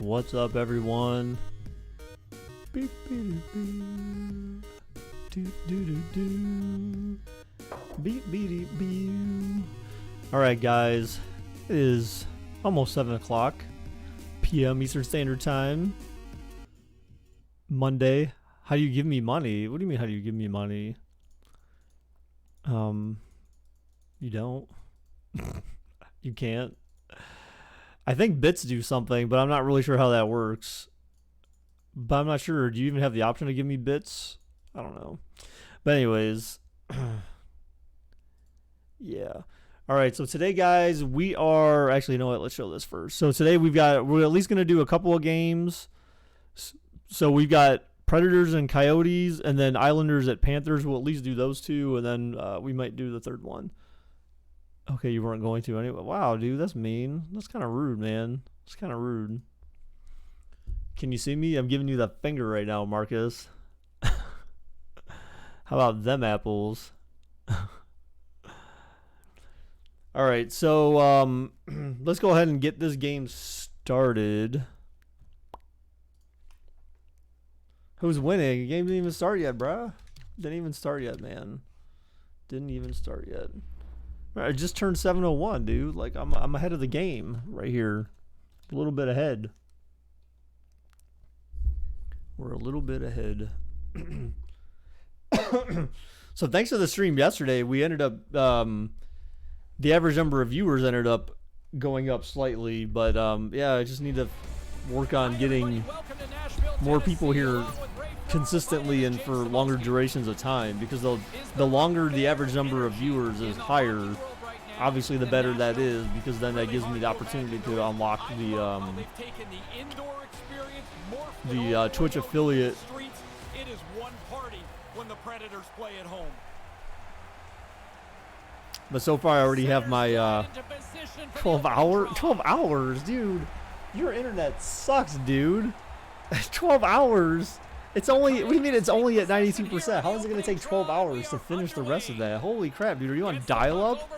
What's up, everyone? Beep, beep, beep. Do, do, do, do. Beep, beep, beep, beep. Alright, guys. It is almost 7 o'clock p.m. Eastern Standard Time. Monday. How do you give me money? What do you mean, how do you give me money? You don't. You can't. I think bits do something, but I'm not really sure how that works. But I'm not sure. Do you even have the option to give me bits? I don't know. But anyways. Yeah. All right. So today, guys, we are... Actually, you know what? Let's show this first. So today we're at least going to do a couple of games. So we've got Predators and Coyotes, and then Islanders at Panthers. We'll at least do those two, and then we might do the third one. Okay, you weren't going to anyway. Wow, dude, that's mean. That's kind of rude, man. That's kind of rude. Can you see me? I'm giving you the finger right now, Marcus. How about them apples? All right, so let's go ahead and get this game started. Who's winning? The game didn't even start yet, bruh. Didn't even start yet, man. Didn't even start yet. I just turned 7:01, dude. Like I'm ahead of the game right here. A little bit ahead. We're a little bit ahead. So thanks to the stream yesterday, we ended up the average number of viewers ended up going up slightly, but yeah, I just need to work on getting more people here consistently and for longer durations of time, because the longer the average number of viewers is higher, obviously the better that is, because then that gives me the opportunity to unlock the Twitch affiliate. It is one party when the Predators play at home. But so far I already have my 12 hours, dude. Your internet sucks, dude. 12 hours. It's only, what do you mean it's only at 92%? How is it going to take 12 hours to finish the rest of that? Holy crap, dude. Are you on dial-up?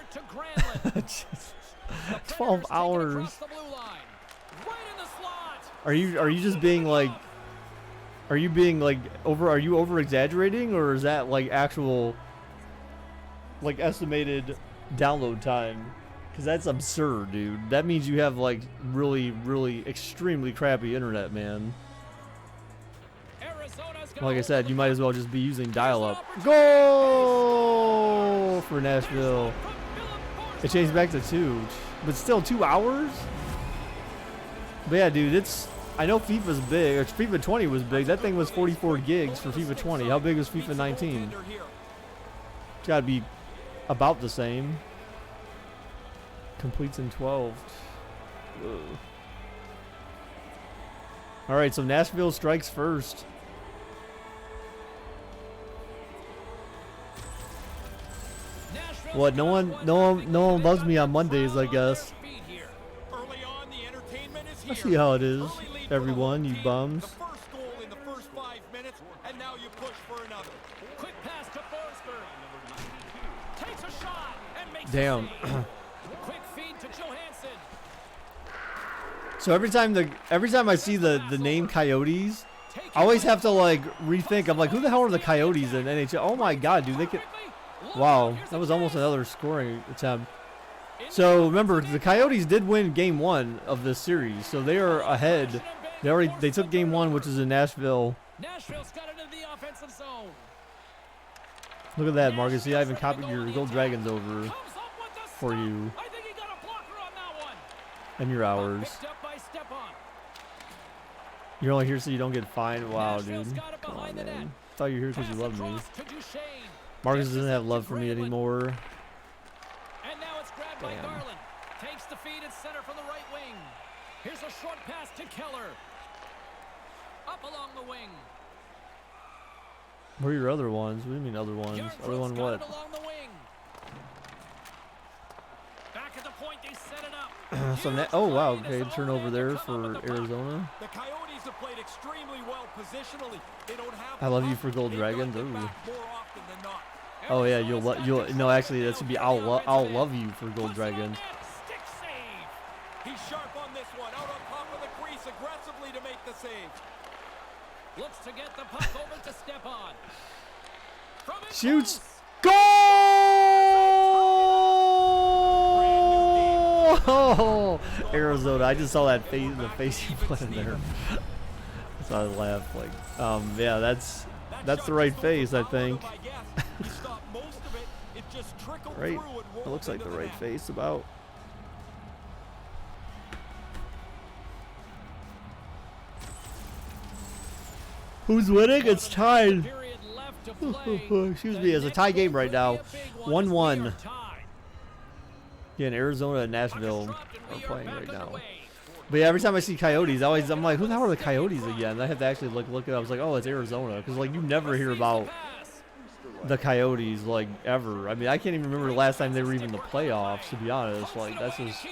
12 hours. Are you just being like, are you over exaggerating, or is that like actual, like estimated download time? Because that's absurd, dude. That means you have like really, really extremely crappy internet, man. Like I said, you might as well just be using dial-up. Goal for Nashville. It changed back to 2, but still 2 hours. But yeah, dude, it's. I know FIFA's big. Or FIFA 20 was big. That thing was 44 gigs for FIFA 20. How big was FIFA 19? It's got to be about the same. Completes in 12. Whoa. All right, so Nashville strikes first. What? No one loves me on Mondays, I guess. I see how it is, everyone, you bums. Damn. So every time I see the name Coyotes, I always have to like rethink. I'm like, who the hell are the Coyotes in NHL? Oh my god, dude, they could. Wow, that was almost another scoring attempt. So remember, the Coyotes did win Game 1 of this series, so they are ahead. They took Game 1, which is in Nashville. Look at that, Marcus. See, I even copied your Gold Dragons over for you and your hours. You're only here so you don't get fined. Wow, dude. Come on, man. I thought you were here because you loved me. Marcus doesn't have love for me anymore. And now it's grabbed by Garland. Takes the feed at center from the right wing. Here's a short pass to Keller. Up along the wing. Where are your other ones? What do you mean other ones? Other one what? Along the wing. Back at the point, they set it up. So oh wow, okay, turnover there for Arizona. The Coyotes have played extremely well positionally. They don't have. I love you for Gold Dragons. Ooh. Oh yeah, you'll no, actually that should be I'll love you for Gold Dragons. Stick save. He's sharp on this one. Out on top of the crease. aggressively to make the save. Looks to get the puck over to step on. Shoots. Close. Goal! Arizona. I just saw that face, the face he put in there. So I laughed. Like, yeah, that's the right face, I think. Right. It looks like the right face about. Who's winning? It's tied. Excuse me, it's a tie game right now. 1-1. Yeah, and Arizona and Nashville are playing right now. But yeah, every time I see Coyotes, I'm like, who the hell are the Coyotes again? I have to actually look it up. I was like, oh, it's Arizona, because like you never hear about the Coyotes like ever. I mean, I can't even remember the last time they were even in the playoffs. To be honest, like that's just.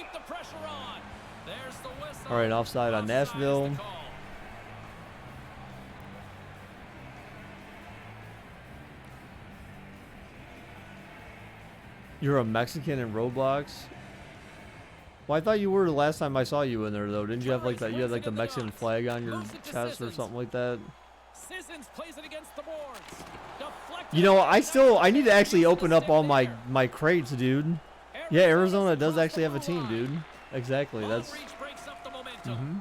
All right, offside on Nashville. You're a Mexican in Roblox? Well, I thought you were the last time I saw you in there, though. Didn't you have like that? You had like the Mexican flag on your chest or something like that. You know, I need to actually open up all my crates, dude. Yeah, Arizona does actually have a team, dude. Exactly. That's. Mm-hmm.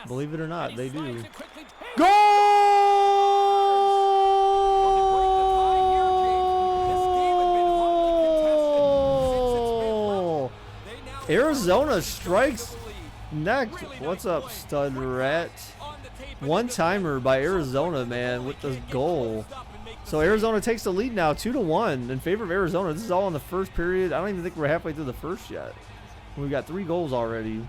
Believe it or not, they do. Goal! Arizona strikes next. What's up, stud rat? One-timer by Arizona, man, with the goal. So Arizona takes the lead now, 2-1 in favor of Arizona. This is all in the first period. I don't even think we're halfway through the first yet. We've got 3 goals already.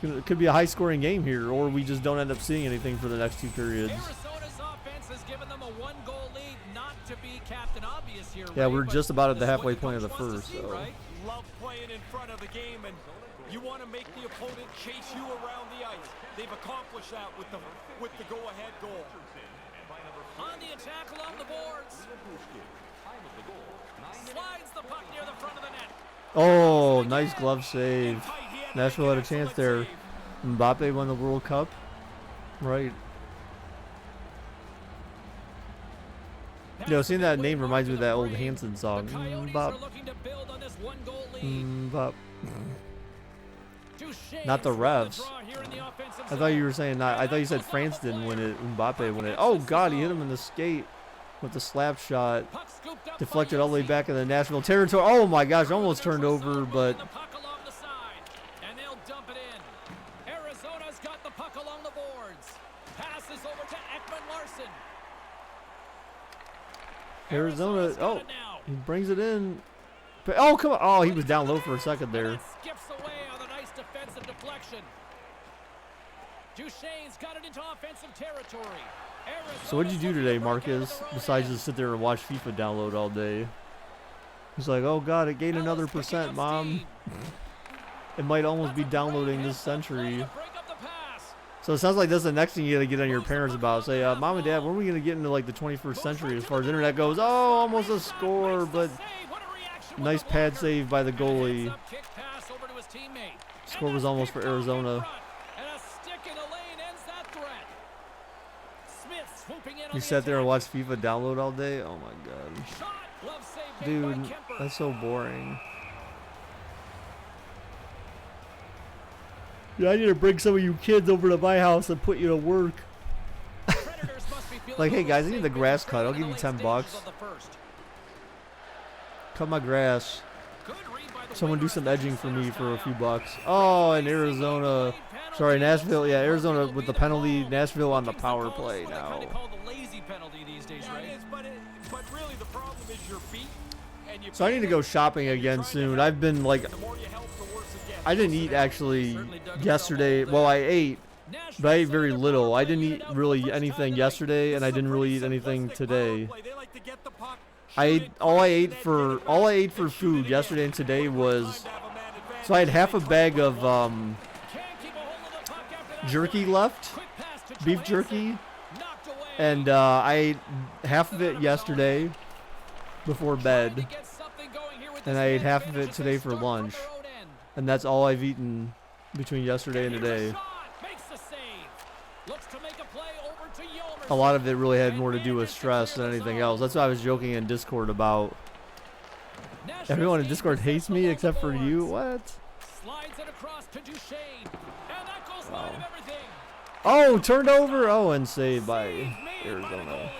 It could be a high-scoring game here, or we just don't end up seeing anything for the next 2 periods. Arizona's offense has given them a 1-goal lead, not to be Captain Obvious here. Yeah, we're just about at the halfway point of the first. So. Love playing in front of the game, and you want to make the opponent chase you around the ice. They've accomplished that with the go-ahead goal. On the attack along the boards. Slides the puck near the front of the net. Oh, nice glove save. Nashville had a chance there. Mbappe won the World Cup. Right. You know, seeing that name reminds me of that old Hanson song. Bop. Bop. Not the refs. I thought you were saying not. I thought you said France didn't win it. Mbappe won it. Oh God, he hit him in the skate with the slap shot. Deflected all the way back in the Nashville territory. Oh my gosh, almost turned over, but. Arizona's got the puck along the boards. Passes over to Ekman Larson. Arizona. Oh, he brings it in. Oh come on! Oh, he was down low for a second there. Skips away on a nice defensive deflection. Duchesne's got it into offensive territory. So what did you do today, Marcus? Besides just sit there and watch FIFA download all day. He's like, oh God, it gained another %, Mom. It might almost be downloading this century. So it sounds like that's the next thing you gotta get on your parents about. Say, Mom and Dad, when are we gonna get into like the 21st century as far as internet goes? Oh, almost a score, but nice pad save by the goalie. Score was almost for Arizona. You sat there and watched FIFA download all day? Oh my God. Dude, that's so boring. Yeah, I need to bring some of you kids over to my house and put you to work. Like, hey guys, I need the grass cut. I'll give you $10. Cut my grass. Someone do some edging for me for a few bucks. Oh, and Arizona. Sorry, Nashville. Yeah, Arizona with the penalty. Nashville on the power play now. So I need to go shopping again soon. I've been like, I didn't eat actually yesterday. Well, I ate, but I ate very little. I didn't eat really anything yesterday, and I didn't really eat anything today. All I ate for food yesterday and today was, so I had half a bag of jerky left, beef jerky, and I ate half of it yesterday before bed, and I ate half of it today for lunch, and that's all I've eaten between yesterday and today. A lot of it really had more to do with stress than anything else. That's what I was joking in Discord about. Everyone in Discord hates me except for you. What? Wow. Oh, turned over. Oh, and saved by Arizona.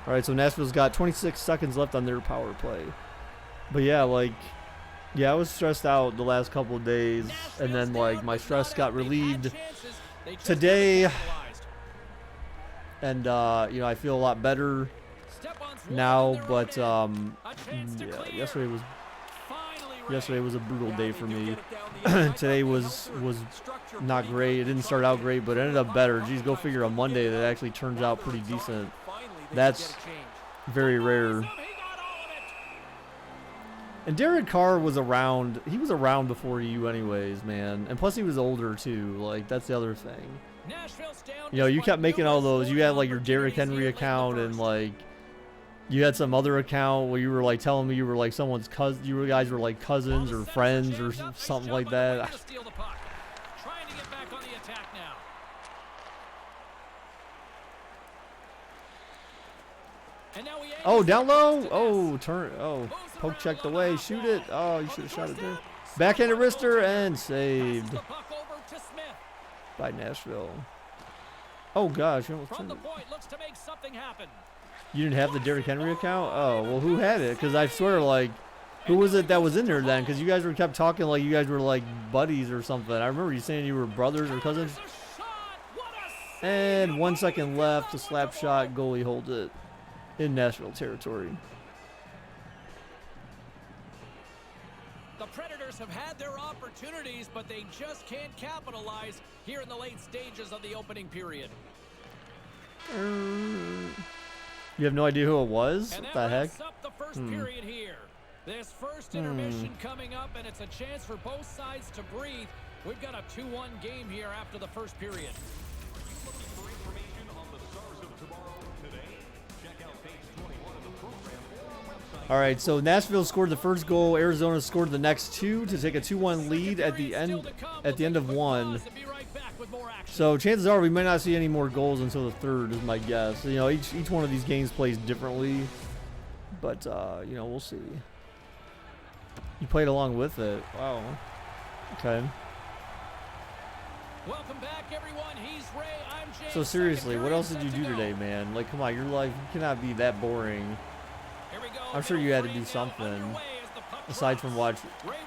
All right, so Nashville's got 26 seconds left on their power play. But yeah, like, yeah, I was stressed out the last couple of days, and then like my stress got relieved today, and you know, I feel a lot better now. But yeah, yesterday was a brutal day for me. Today was not great. It didn't start out great, but it ended up better. Geez, go figure, a Monday that actually turns out pretty decent. That's very rare. And Derek Carr was around. He was around before you anyways, man. And plus he was older too. Like, that's the other thing. You know, you kept making all those. You had like your Derrick Henry account, and like you had some other account where you were like telling me you were like someone's cousin. You guys were like cousins or friends or something like that. Oh, down low. Oh, turn. Oh, poke checked away. Shoot it. Oh, you should have shot it there. Backhanded wrister and saved by Nashville. Oh gosh, you almost turned it. You didn't have the Derrick Henry account? Oh, well, who had it? Because I swear, like, who was it that was in there then? Because you guys kept talking like you guys were like buddies or something. I remember you saying you were brothers or cousins. And 1 second left. A slap shot. Goalie holds it in Nashville territory. The Predators have had their opportunities, but they just can't capitalize here in the late stages of the opening period. You have no idea who it was? What the heck? Up the first period here. This first intermission coming up, and it's a chance for both sides to breathe. We've got a 2-1 game here after the first period. All right, so Nashville scored the first goal. Arizona scored the next two to take a 2-1 lead at the end of one. So chances are we might not see any more goals until the third, is my guess. You know, each one of these games plays differently, but you know, we'll see. You played along with it. Wow. Okay. Welcome back, everyone. He's Ray. I'm Jay. So seriously, what else did you do today, man? Like, come on, your life cannot be that boring. I'm sure you had to do something aside from watch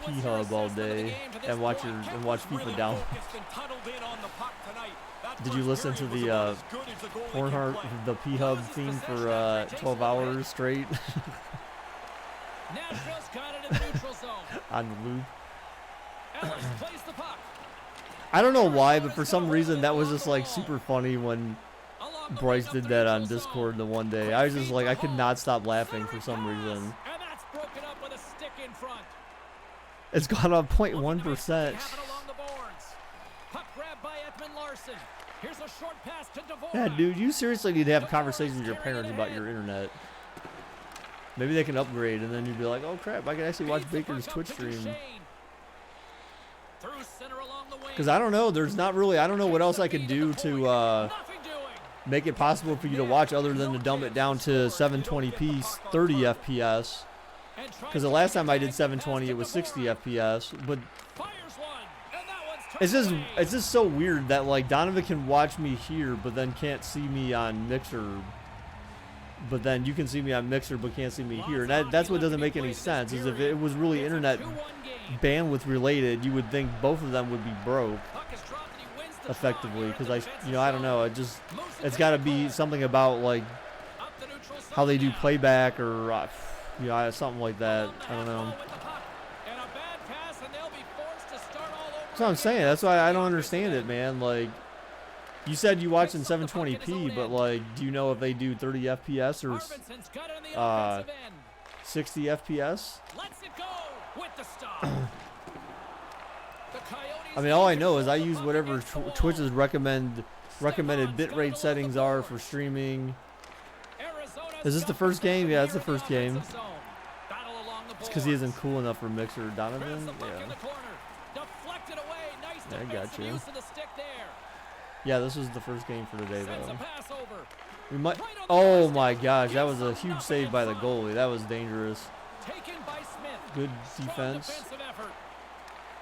P-Hub all day and watch FIFA down. Did you listen to the Pornhub, the P-Hub theme for 12 hours straight? On the loop. I don't know why, but for some reason that was just like super funny when Bryce did that on Discord the one day. I was just like, I could not stop laughing for some reason. It's gone up 0.1%. Yeah, dude, you seriously need to have conversations with your parents about your internet. Maybe they can upgrade, and then you'd be like, oh crap, I can actually watch Baker's Twitch stream. Because I don't know, there's not really, I don't know what else I could do to make it possible for you to watch other than to dumb it down to 720p 30 FPS. Because the last time I did 720 it was 60 FPS, but it's just so weird that like Donovan can watch me here but then can't see me on Mixer, but then you can see me on Mixer but can't see me here. And that's what doesn't make any sense. Is if it was really internet bandwidth related, you would think both of them would be broke effectively, because I don't know, it's got to be something about like how they do playback or something like that. I don't know. That's what I'm saying. That's why I don't understand it, man. Like, you said you watch in 720p, but like, do you know if they do 30 FPS or 60 FPS? I mean, all I know is I use whatever Twitch's recommended bitrate settings are for streaming. Is this the first game? Yeah, it's the first game. It's because he isn't cool enough for Mixer or Donovan. Yeah. Yeah, I got you. Yeah, this was the first game for today, though. We might. Oh my gosh, that was a huge save by the goalie. That was dangerous. Good defense.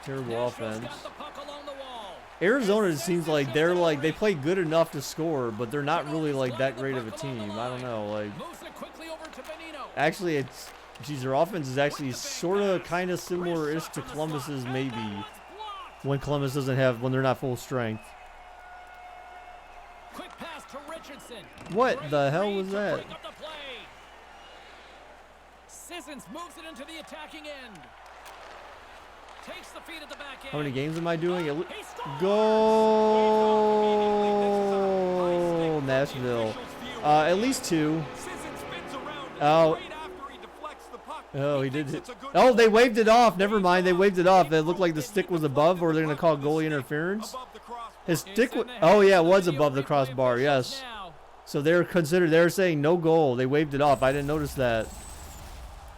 Terrible offense. Arizona seems like they play good enough to score, but they're not really like that great of a team. I don't know. Like, actually, their offense is actually sort of kind of similar-ish to Columbus's maybe. When Columbus when they're not full strength. What the hell was that? Sissons moves it into the attacking end. Takes the feed at the back end. How many games am I doing? Goal! Nashville. At least 2. Oh. Oh, he did hit. Oh, they waved it off. Never mind. They waved it off. It looked like the stick was above, or they're going to call goalie interference. His stick was. Oh, yeah, it was above the crossbar. Yes. So they're saying no goal. They waved it off. I didn't notice that.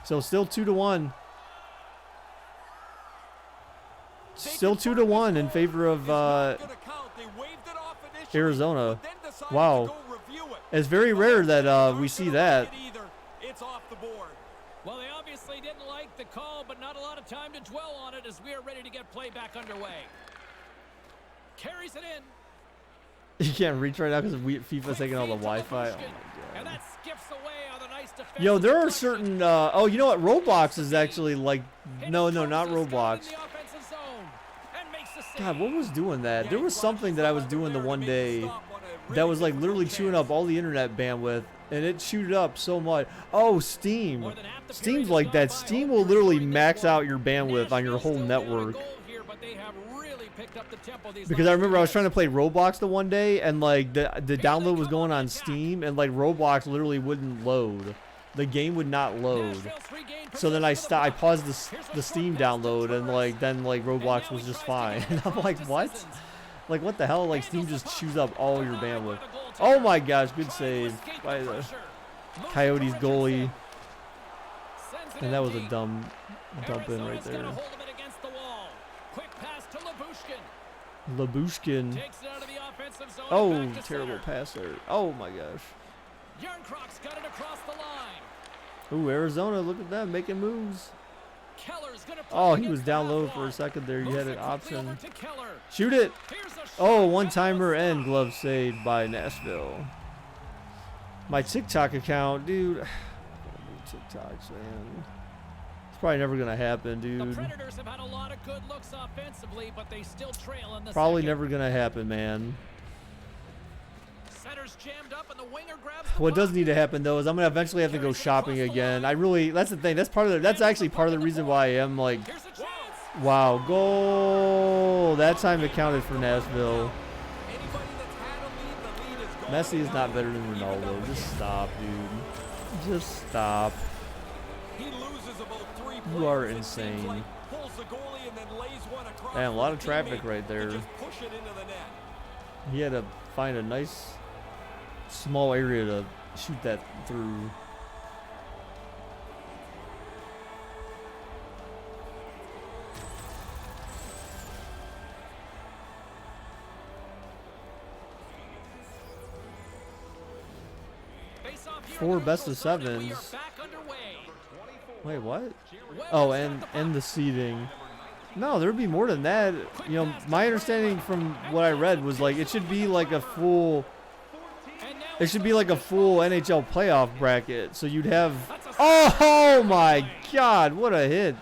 So still 2-1. Still 2-1 in favor of Arizona. Wow. It's very rare that we see that. Well, they obviously didn't like the call, but not a lot of time to dwell on it as we are ready to get play back underway. Carries it in. You can't reach right now because FIFA's taking all the Wi-Fi. Oh my god. And that skips away on the nice defense. Yo, there are certain. Oh, you know what? Roblox is actually like. No, not Roblox. God, what was doing that? There was something that I was doing the one day that was like literally chewing up all the internet bandwidth, and it chewed up so much. Oh, Steam. Steam's like that. Steam will literally max out your bandwidth on your whole network. Because I remember I was trying to play Roblox the one day, and like the download was going on Steam, and like Roblox literally wouldn't load. The game would not load. So then I paused the Steam download, and then Roblox was just fine. And I'm like, what? Like, what the hell? Like, Steam just chews up all your bandwidth. Oh my gosh, good save by the Coyotes goalie. And that was a dump in right there. Labushkin. Oh, terrible pass there. Oh my gosh. Got it across the line. Ooh, Arizona, look at them making moves. Oh, he was down low for a second there. You had an option. Shoot it. Oh, one-timer and glove saved by Nashville. My TikTok account, dude. TikToks, man. It's probably never going to happen, dude. The Predators have had a lot of good looks offensively, but they still trail in the Probably never going to happen, man. Jammed up and the winger grabs what does need to happen though is I'm gonna eventually have to go shopping again. That's the thing. That's actually part of the reason why I am like, wow, goal. That time it counted for Nashville. Messi is not better than Ronaldo. Just stop, dude. Just stop. You are insane. And a lot of traffic right there. He had to find a nice small area to shoot that through. Four best of sevens. Wait, what? Oh, and the seeding. No, there'd be more than that. You know, my understanding from what I read was like it should be like a full. It should be like a full NHL playoff bracket. So you'd have. Oh my God! What a hit!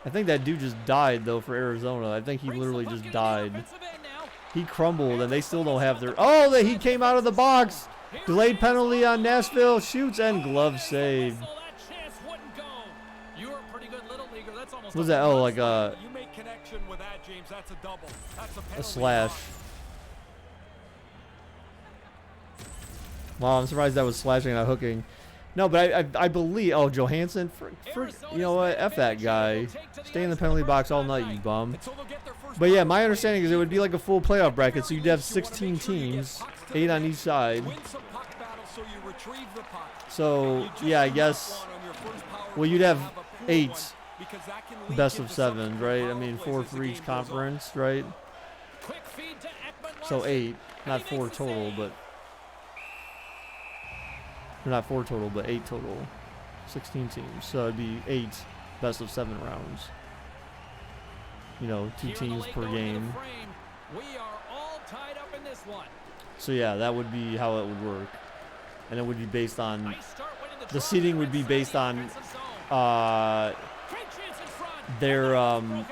I think that dude just died though for Arizona. I think he literally just died. He crumbled, and they still don't have their. Oh, he came out of the box. Delayed penalty on Nashville. Shoots and glove saved. What was that? Oh, like a slash. Wow, I'm surprised that was slashing, not hooking. No, but I believe. Oh, Johansson. You know what? F that guy. Stay in the penalty box all night, you bum. But yeah, my understanding is it would be like a full playoff bracket, so you'd have 16 teams, 8 on each side. So yeah, I guess. Well, you'd have 8. because that can lead best you of to 7, some right? I power mean, plays 4 as the for each game goes on. conference, right? Quick feed to Ekman So Larson. 8, not And he 4 makes the total, save. but not 4 total, but 8 total. 16 teams, so it'd be 8 best of 7 rounds. You know, 2 Here in the teams late per going to the game. frame, we are all tied up in this one. So yeah, that would be how it would work, and it would be based on Nice start winning the draw seeding there would be inside based the on offensive zone. Great chance in front. their Broken up.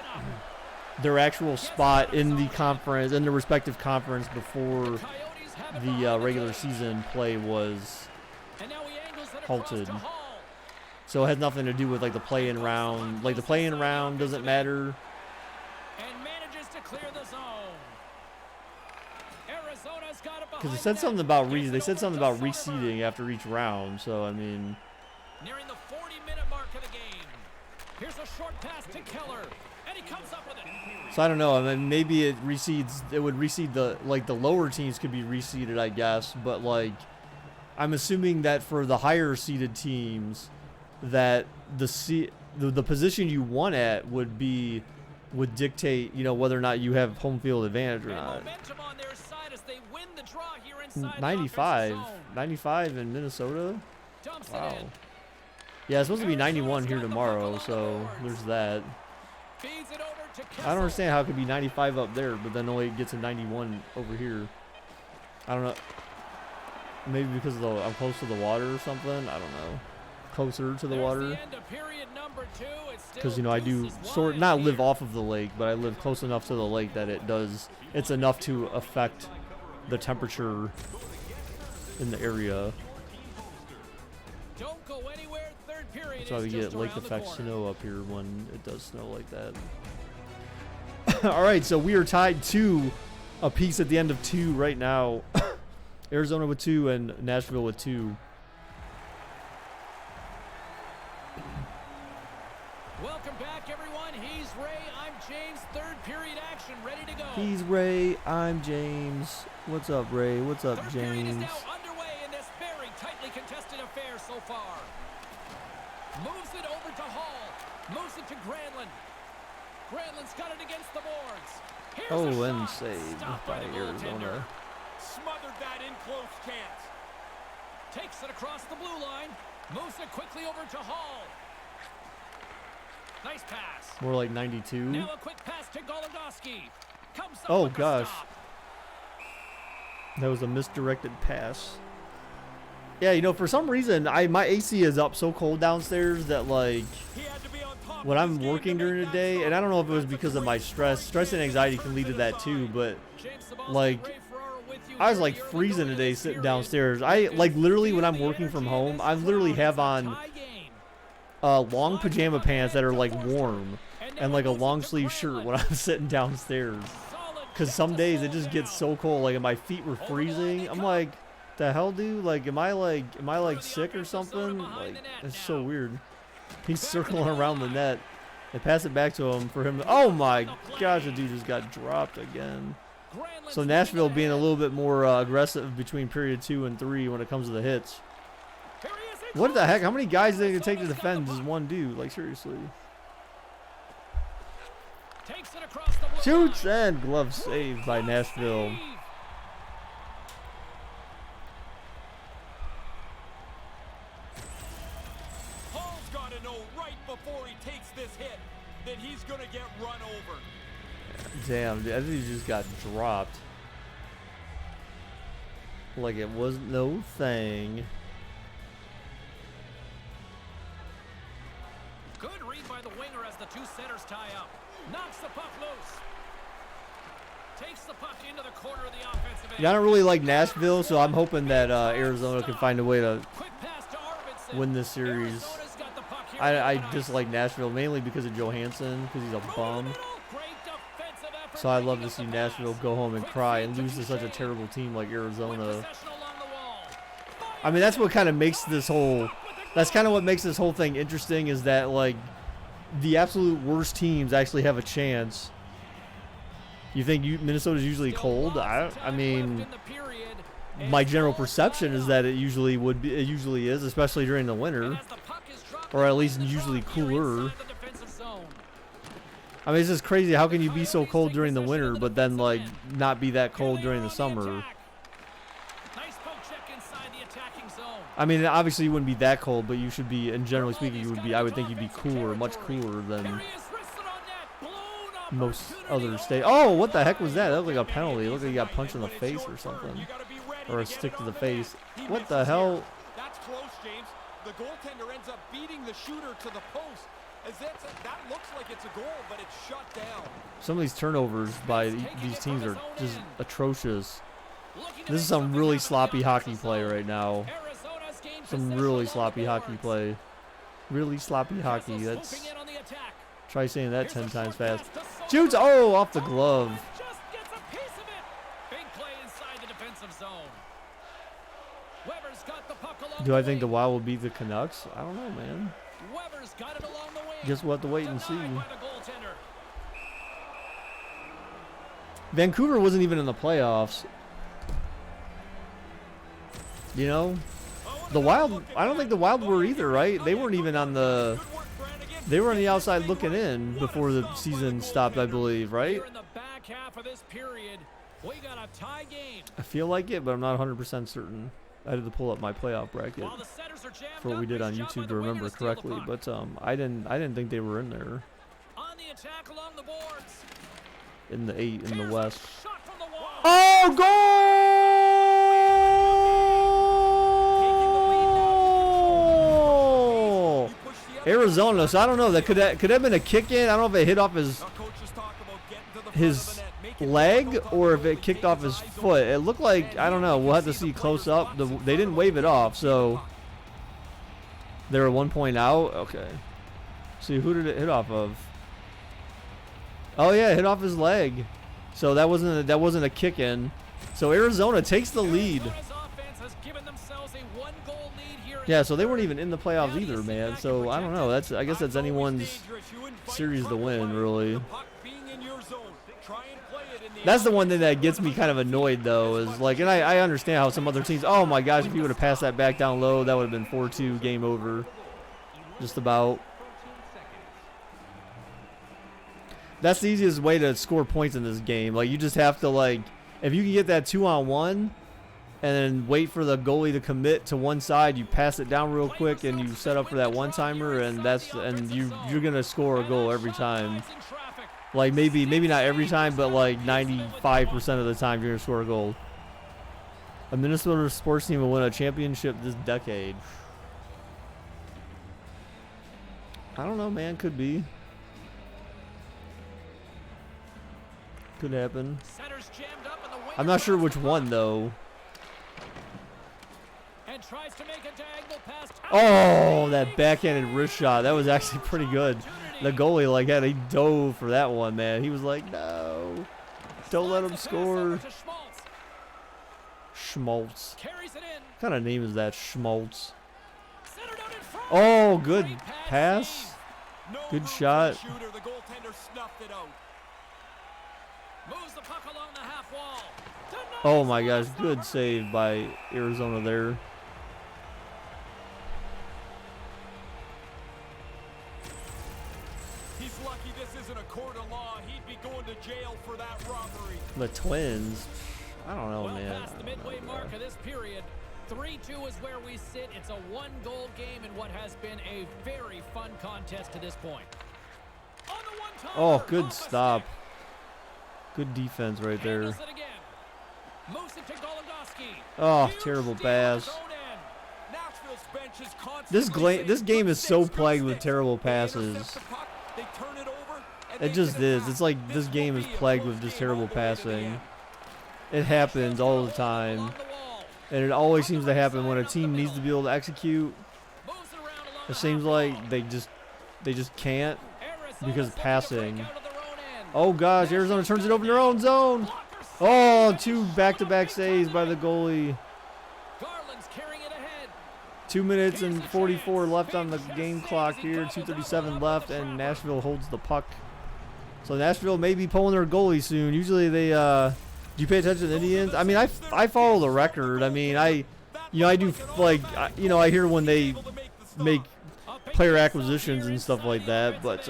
their actual spot in the conference, in the respective conference before Coyotes have it the behind regular goal. season play was And now he angles it across halted. to Hall. So it has nothing to do with like the play-in round. Like the play-in round doesn't matter. And manages to clear the zone. Arizona's got it Because behind it said the something net. about Gets they it said over something to about Soderberg. reseeding after each round. So I mean, Nearing the 40-minute mark of the game. Here's a short pass to Keller. And he comes up with it. so I don't know. I mean, maybe it reseeds. It would reseed the like the lower teams could be reseeded, I guess. But like, I'm assuming that for the higher seeded teams, that the position you won at would dictate, you know, whether or not you have home field advantage or And not. momentum on their side as they win the draw here inside 95, the offensive zone. 95 in Minnesota. Dumps it Wow. in. Yeah, it's supposed to be 91 here tomorrow, so there's that. Feeds it over to I Kessel. don't understand how it could be 95 up there, but then only gets a 91 over here. I don't know. Maybe because I'm close to the water or something. I don't know. Closer to the There's water. the end of period number 2. It's still Because, you know, I do deuces sort wide not here. live off of the lake, but I live close enough to the lake that it's enough to affect the temperature in the area. Don't go anywhere. Third period That's why is we just get lake around the effect corner. snow up here when it does snow like that. All right, so we are tied 2 apiece at the end of 2 right now. Arizona with 2 and Nashville with 2. Welcome back, everyone. He's Ray. I'm James. Third period action ready to go. He's Ray. I'm James. What's up, Ray? What's up, Third period is James? now underway in this very tightly contested affair so far. Moves it over to Hall. Moves it to Granlund. Granlund's got it against the boards. Here's a Oh, and shot. saved Stopped by the goaltender. Arizona. Smothered that in close chance. Takes it across the blue line. Moves it quickly over to Hall. Nice pass. More like 92. Now a quick pass to Goligoski. Comes up Oh, with the gosh. stop. That was a misdirected pass. Yeah, you know, for some reason, my AC is up so cold downstairs that, like, He had to be on top when of I'm his game working to during make the that day, stop. and I don't know if it was That's a because of my great stress and return anxiety to can lead to the that too, side. but James Cebulski, like, Ray Ferraro with you I was here like in the early freezing going of today this sitting period. downstairs. I You like can literally feel when I'm the working from energy in home, this I literally crowd. have It's a on tie game. long pajama pants that are like warm And and now like a moves it long to sleeve shirt Granlund. when I'm sitting downstairs. Solid Cause kick some to days it slow just him gets down. so cold, like and my feet were freezing. I'm like, the hell, dude? Like, am I like sick or something? Like, it's so weird. He's circling around the net. They pass it back to him for him. Oh my gosh, the dude just got dropped again. Granlund's So moving Nashville being a ahead. little bit more aggressive between period 2 and 3 when it comes to the hits. Here he is in What the front. heck? How many guys they can take to Arizona's got defend the just puck. one dude? Like, seriously. Takes it across the blue Shoots line. and glove saved by Nashville. Save. Hall's got to know right before he takes this hit that he's going to get run over. Damn, dude, I think he just got dropped. Like it was no thing. Good read by the winger as the two centers tie up. Knocks the puck loose. Takes the puck into the corner of the offensive end. Yeah, I don't really like Nashville, so I'm hoping that Arizona can find a way to Quick pass to Arvidsson. win this series. Arizona's got the puck here I on the ice. dislike Nashville mainly because of Johansson, because he's a Through the bum. middle. Great defensive effort, So I'd love picking to up see the Nashville pass. go home and Quick cry feed and to lose to such a Duchesne. terrible team like With Arizona. possession along the wall. I mean, that's what kind of makes this whole. That's kind of what makes this whole thing interesting is that like the absolute worst teams actually have a chance. You think Minnesota's usually Still cold? lots I of time mean, left in the period. my It's general all perception tied is up. that it usually would be. It usually is, especially during the And winter. as the puck is dropped Or at in least the usually draw here cooler. inside the defensive zone. I mean, it's just crazy. How can you be so cold during the winter, but then like not be that cold during the summer? Nice poke check inside the attacking zone. I mean, obviously you wouldn't be that cold, but you should be, and generally speaking, you would be. I would think you'd be cooler, much cooler than There he is, wristed on net, blown most opportunity. other states. Oh, what the heck was that? That looked like a penalty. It looked like he got punched in the face or something, or a stick to the face. What the hell? That's close, James. The goaltender ends up beating the shooter to the post. That looks like it's a goal, but it's shut down. Some of these turnovers by these teams are just atrocious. Looking to This is make some something really happen sloppy across hockey the play zone. right now. Arizona's gained Some possession really along sloppy the hockey boards. play. Really sloppy hockey. Kessel That's swooping in on the attack. try saying that Here's 10 a times short fast. pass to Shoots! Sullivan. Oh, off the glove. Just gets a piece of it. Big play inside the defensive zone. Weber's got the puck along Do I the think the wing. Wild will beat the Canucks? I don't know, man. Weber's got it along the wing. Guess we'll have to wait and see. Denied by the goaltender. Vancouver wasn't even in the playoffs. You know? The Wild, I don't think the Wild were either, right? They weren't even on the... They were on the outside looking in before the season stopped, I believe, right? Here in the back half of this period, we got a tie game. I feel like it, but I'm not 100% certain. I had to pull up my playoff bracket While the setters are jammed for what we up, did on great job by YouTube to the winger remember steal the correctly, puck. but I didn't think they were in there On the attack along the boards. in the 8 in the Here's a West. shot from the wall. Oh, goal! Arizona. So I don't know. That could have been a kick in. I don't know if it hit off his leg or if it kicked off his foot. It looked like, I don't know. We'll have to see close up. They didn't wave it off, so they were 1 point out. Okay. See, who did it hit off of? Oh yeah, it hit off his leg. So that wasn't a kick in. So Arizona takes the lead. Arizona's offense has given themselves a one-goal lead here in Yeah, the so they weren't third. even in the playoffs either, man. So I don't know. I guess that's anyone's series to win, really. That's the one thing that gets me kind of annoyed, though, is like, and I understand how some other teams, oh my gosh, if he would have passed that back down low, that would have been 4-2, game over. Just about. That's the easiest way to score points in this game. Like, you just have to, like, if you can get that 2-on-1 and then wait for the goalie to commit to one side, you pass it down real quick and you set up for that one-timer, and you're going to score a goal every time. Like, maybe not every time, but like 95% of the time you're going to score a goal. A Minnesota sports team will win a championship this decade. I don't know, man. Could be. Could happen. Center's jammed up and the I'm not sure which one, though. And tries to make a diagonal pass. Oh, that backhanded wrist shot. That was actually pretty good. The goalie, like, he dove for that one, man. He was like, no. Don't let him score. Schmaltz. Carries it in. What kind of name is that, Schmaltz? Centered out in front. Oh, good Great pass. Good shot. Shooter, the goaltender snuffed it out. Moves the puck along the half wall. Denies Oh, my gosh. the Good first. save by Arizona there. He's lucky this isn't a court of law. He'd be going to jail for that robbery. The Twins. I don't know, Well man. past the I don't midway know, mark man. of this period. 3-2 is where we sit. It's a one-goal game in what has been a very fun contest to this point. On the one-timer, Oh, good off a stop. stick. Good defense right there. Handles it again. Moves it to Golandowski. Oh, Huge terrible steal at his pass. own end. Nashville's bench is constantly This saying, game "Good is so sticks, good plagued with sticks." terrible They intercept passes. the puck, they turn it over, and It they just can is. attack. It's like this game will is be a plagued close with just game terrible all the way to the passing. end. It happens all the time. Along the wall. And it always seems to happen when a team needs to be able to execute. Moves it around along It the seems half like wall. they just can't. Arizona because starting to passing. break out of their own end. Oh gosh, Arizona turns it over in their own zone. Blocker Oh, save. two back-to-back saves by the goalie. Garland's carrying it ahead. 2 minutes and 44 left on the game clock here. 2:37 left, and Nashville holds the puck. So Nashville may be pulling their goalie soon. Usually they, do you pay attention to the Indians? I mean, I follow the record. I mean, I do, like, I hear when they make player acquisitions and stuff like that, but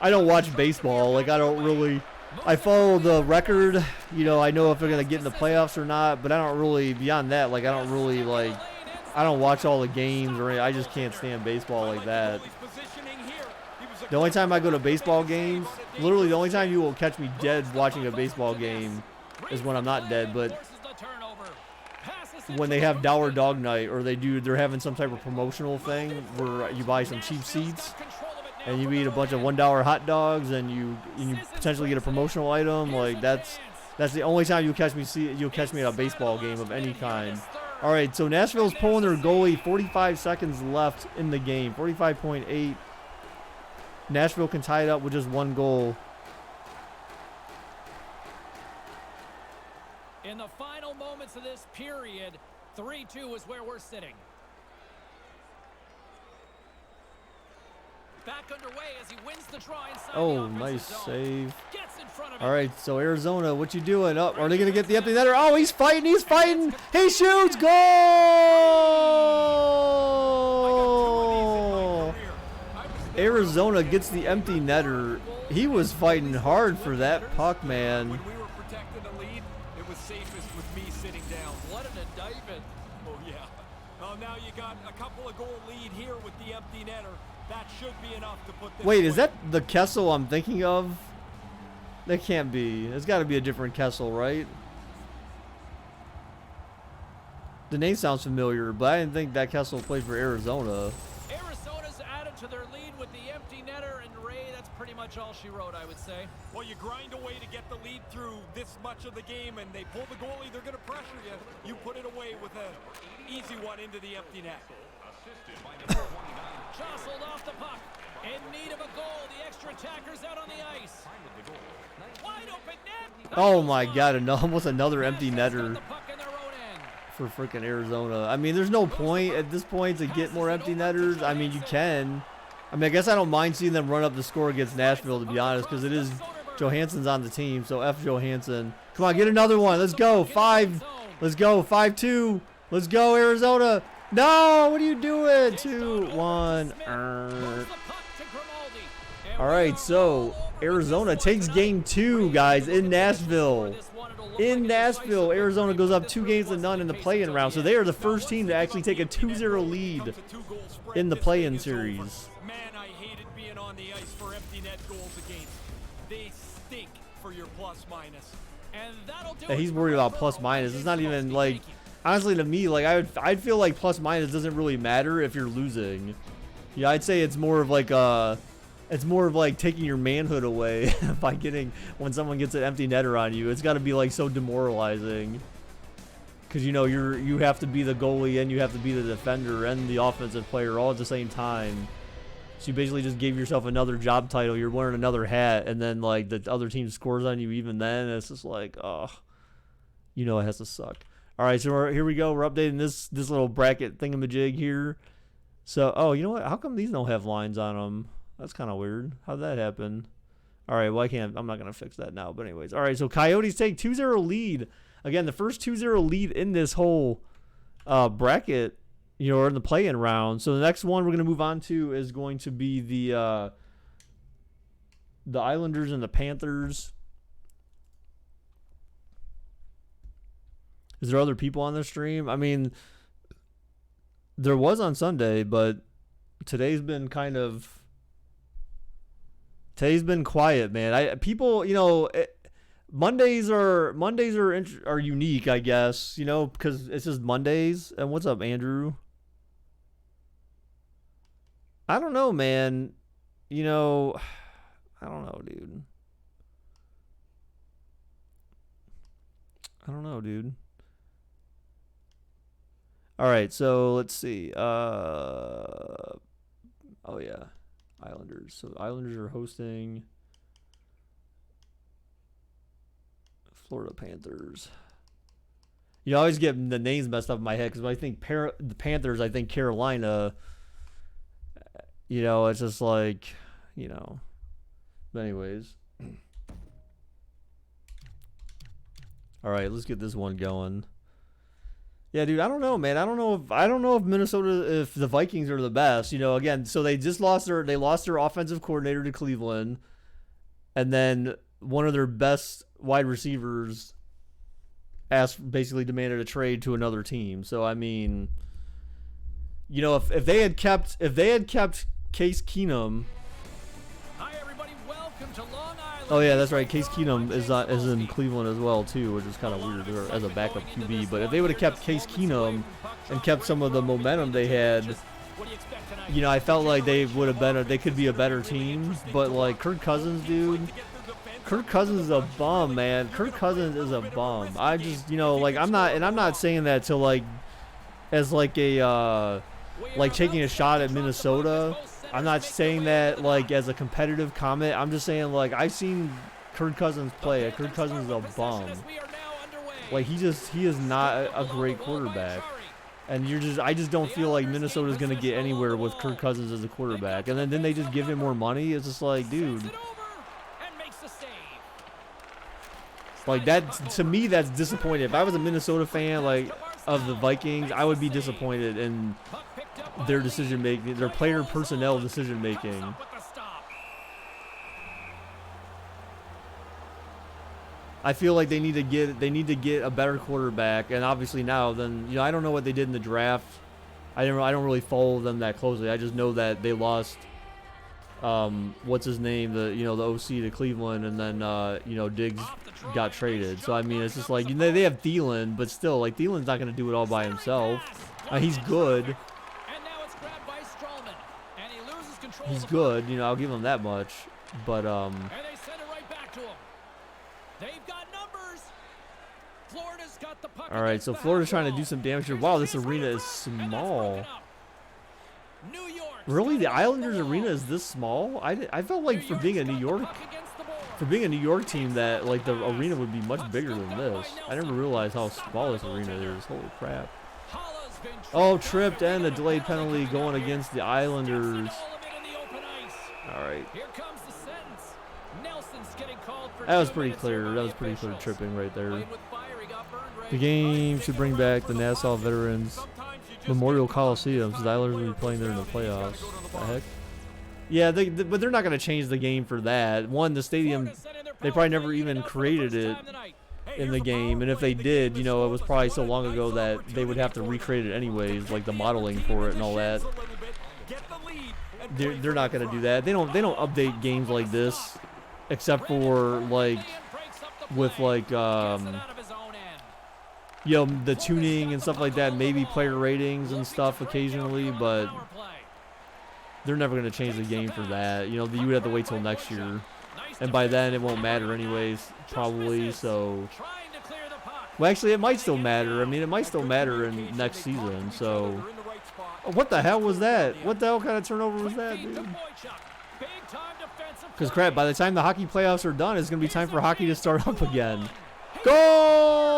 I don't watch baseball. Like, I don't really. I follow the record. You know, I know if they're gonna get in the playoffs or not. But I don't really. Beyond that, like, I don't really like. I don't watch all the games or anything. I just can't stand baseball like that. The only time I go to baseball games, literally the only time you will catch me dead watching a baseball game is when I'm not dead. But when they have Dollar Dog Night or they're having some type of promotional thing where you buy some cheap seats and you eat a bunch of $1 hot dogs and you potentially get a promotional item, like that's the only time you'll catch me at a baseball game of any kind. All right, so Nashville's pulling their goalie. 45 seconds left in the game. 45.8. Nashville can tie it up with just one goal. In the final moments of this period, 3-2 is where we're sitting. Back underway as he wins the draw inside. Oh, nice save. Gets in front of All right, so Arizona, what you doing? Up? Are they going to get the empty netter? Oh, he's fighting. He's fighting. He shoots. Goal! Arizona gets the empty netter. He was fighting hard for that puck, man. When we were protecting the lead, it was safest with me sitting down. What an indictment. Oh, yeah. Well, now you got a couple of goal lead here with the empty netter. That should be enough to put this Wait, away. is that the Kessel I'm thinking of? That can't be. It's got to be a different Kessel, right? The name sounds familiar, but I didn't think that Kessel played for Arizona. Arizona's added to their lead with the empty netter, and Ray, that's pretty much all she wrote, I would say. Well, you grind away to get the lead through this much of the game, and they pull the goalie, they're going to pressure you. You put it away with an easy one into the empty net. Jostled off the puck. In need of a goal. The extra attacker's out on the ice. Wide open net. Oh my God! Almost another empty netter The puck in their own end. for freaking Arizona. I mean, there's no point at this point to get more empty netters. I mean, you can. I mean, I guess I don't mind seeing them run up the score against Nashville, to be honest, because it is Johansson's on the team. So F Johansson. Come on, get another one. Let's go. 5. Let's go. 5-2. Let's go, Arizona. No, what are you doing? 2-1. All right, so Arizona takes game 2, guys, in Nashville. In Nashville, Arizona goes up 2-0 in the play-in round. So they are the first team to actually take a 2-0 lead in the play-in series. Man, I hated being on the ice for empty net goals against. They stink for your plus minus. And that'll do Yeah, he's worried about plus minus. It's not even like, honestly, to me, like I'd feel like plus minus doesn't really matter if you're losing. Yeah, I'd say it's more of like taking your manhood away by when someone gets an empty netter on you. It's got to be like so demoralizing. Because you know you have to be the goalie and you have to be the defender and the offensive player all at the same time. So you basically just gave yourself another job title. You're wearing another hat, and then like the other team scores on you. Even then, it's just like, oh, you know, it has to suck. All right, so here we go. We're updating this little bracket thingamajig here. So, oh, you know what? How come these don't have lines on them? That's kind of weird. How'd that happen? All right, well, I'm not going to fix that now. But anyways, all right, so Coyotes take 2-0 lead. Again, the first 2-0 lead in this whole bracket, you know, or in the play-in round. So the next one we're going to move on to is going to be the Islanders and the Panthers. Is there other people on the stream? I mean, there was on Sunday, but today's been quiet, man. People, you know, Mondays are unique, I guess, you know, because it's just Mondays. And what's up, Andrew? I don't know, man. You know, I don't know, dude. All right, so let's see. Oh yeah, Islanders. So Islanders are hosting Florida Panthers. You always get the names messed up in my head because when I think the Panthers, I think Carolina. You know, it's just like, you know. But anyways. All right, let's get this one going. Yeah, dude, I don't know, man. I don't know if Minnesota, if the Vikings are the best. You know, again, so they just lost their offensive coordinator to Cleveland, and then one of their best wide receivers basically demanded a trade to another team. So I mean, you know, if they had kept Case Keenum. Hi everybody, welcome to Long Island. Oh yeah, that's right. Case Keenum is in Cleveland as well too, which is kind of weird as a backup QB. But if they would have kept Case Keenum and kept some of the momentum they had, you know, I felt like they would have been they could be a better team. But like Kirk Cousins, dude, Kirk Cousins is a bum, man. Kirk Cousins is a bum. I just, you know, like I'm not saying that to like as like a like taking a shot at Minnesota. I'm not saying that like as a competitive comment. I'm just saying like I've seen Kirk Cousins play. Kirk Cousins is a bum. Like he is not a great quarterback. And I just don't feel like Minnesota's gonna get anywhere with Kirk Cousins as a quarterback. And then they just give him more money. It's just like, dude. Like that, to me, that's disappointing. If I was a Minnesota fan, like of the Vikings, I would be disappointed in their decision making, their player personnel decision making. I feel like they need to get a better quarterback, and obviously now, then I don't know what they did in the draft. I don't really follow them that closely. I just know that they lost. What's his name? The OC to Cleveland, and then Diggs got traded. So I mean, it's just like they have Thielen, but still, like Thielen's not going to do it all by himself. He's good. He's good. I'll give him that much. But And they send it right back to him. They've got numbers. Florida's got the puck. All right, so Florida's trying to do some damage here. Wow, this arena is small. New York. Really, the Islanders arena is this small? I felt like for being a New York team that like the arena would be much bigger than this. I never realized how small this arena is. Holy crap. Oh, tripped and a delayed penalty going against the Islanders. All right. Here comes the sentence. Nelson's getting called for That was pretty clear. That was pretty clear tripping right there. Played with fire, he got burned right. The game should bring back the Nassau Veterans Memorial Coliseum, so the Islanders will be playing there in the playoffs. What the heck? Yeah, but they're not going to change the game for that. One, the stadium, they probably never even created it in the game, and if they did, it was probably so long ago that they would have to recreate it anyways, like the modeling for it and all that. They're not going to do that. They don't update games like this, except for like with like the tuning and stuff like that, maybe player ratings and stuff occasionally, but they're never going to change the game for that. You would have to wait till next year, and by then it won't matter anyways, probably. So, well, actually, it might still matter. I mean, it might still matter in next season. So, what the hell was that? What the hell kind of turnover was that, dude? Because crap, by the time the hockey playoffs are done, it's going to be time for hockey to start up again. Go!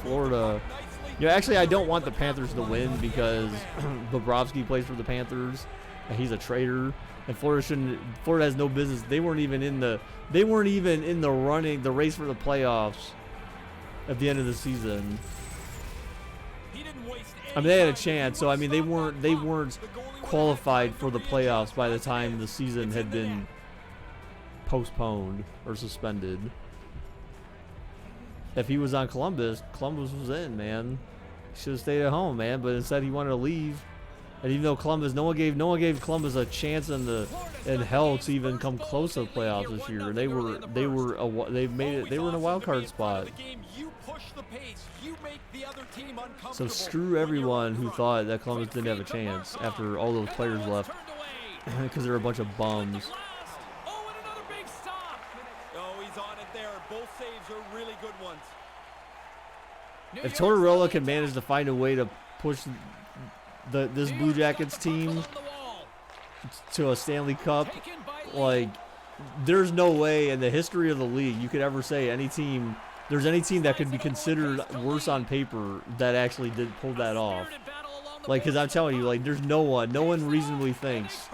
Florida. Actually, I don't want the Panthers to win because Bobrovsky plays for the Panthers, and he's a traitor. And Florida has no business. They weren't even in the running, the race for the playoffs at the end of the season. I mean, they had a chance. So I mean, they weren't qualified for the playoffs by the time the season had been postponed or suspended. If he was on Columbus was in, man. He should have stayed at home, man. But instead, he wanted to leave. And even though no one gave Columbus a chance in hell to even come close to the playoffs this year. They were in a wild card spot. So screw everyone who thought that Columbus didn't have a chance after all those players left because they're a bunch of bums. If Tortorella can manage to find a way to push this Blue Jackets team to a Stanley Cup, like, there's no way in the history of the league you could ever say there's any team that could be considered worse on paper that actually did pull that off. Like, because I'm telling you, like, there's no one reasonably thinks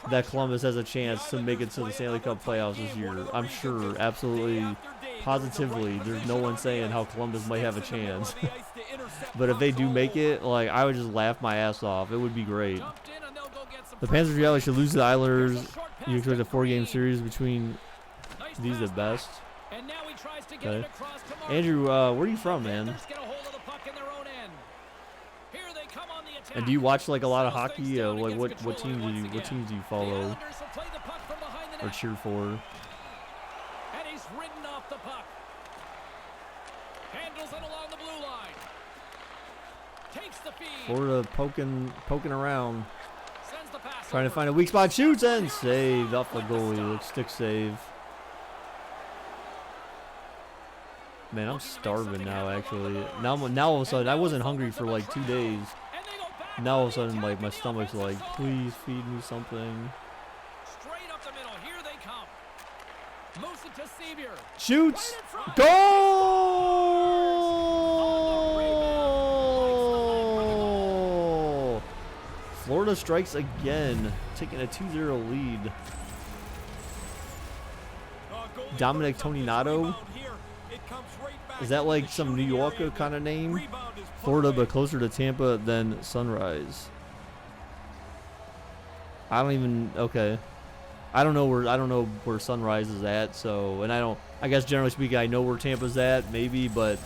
that Columbus has a chance to make it to the Stanley Cup playoffs this year. I'm sure, absolutely positively, there's no one saying how Columbus might have a chance. But if they do make it, like, I would just laugh my ass off. It would be great. The Panthers reality should lose to the Islanders. You expect a 4-game series between these at best. Okay. Andrew, where are you from, man? And do you watch like a lot of hockey? Like what teams do you follow or cheer for? And he's ridden off the puck. Handles it along the blue line. Takes the feed. Florida poking around. Trying to find a weak spot. Shoots and saved off the goalie. Looks stick save. Man, I'm starving now, actually. Now all of a sudden, I wasn't hungry for like 2 days. Now all of a sudden, like, my stomach's like, please feed me something. Straight up the middle. Here they come. Moves it to Sevier. Shoots. Goal! Florida strikes again, taking a 2-0 lead. Dominic Toninato. Is that like some New Yorker kind of name? Florida, but closer to Tampa than Sunrise. I don't even. Okay, I don't know where Sunrise is at. So, and I guess generally speaking, I know where Tampa's at, maybe, but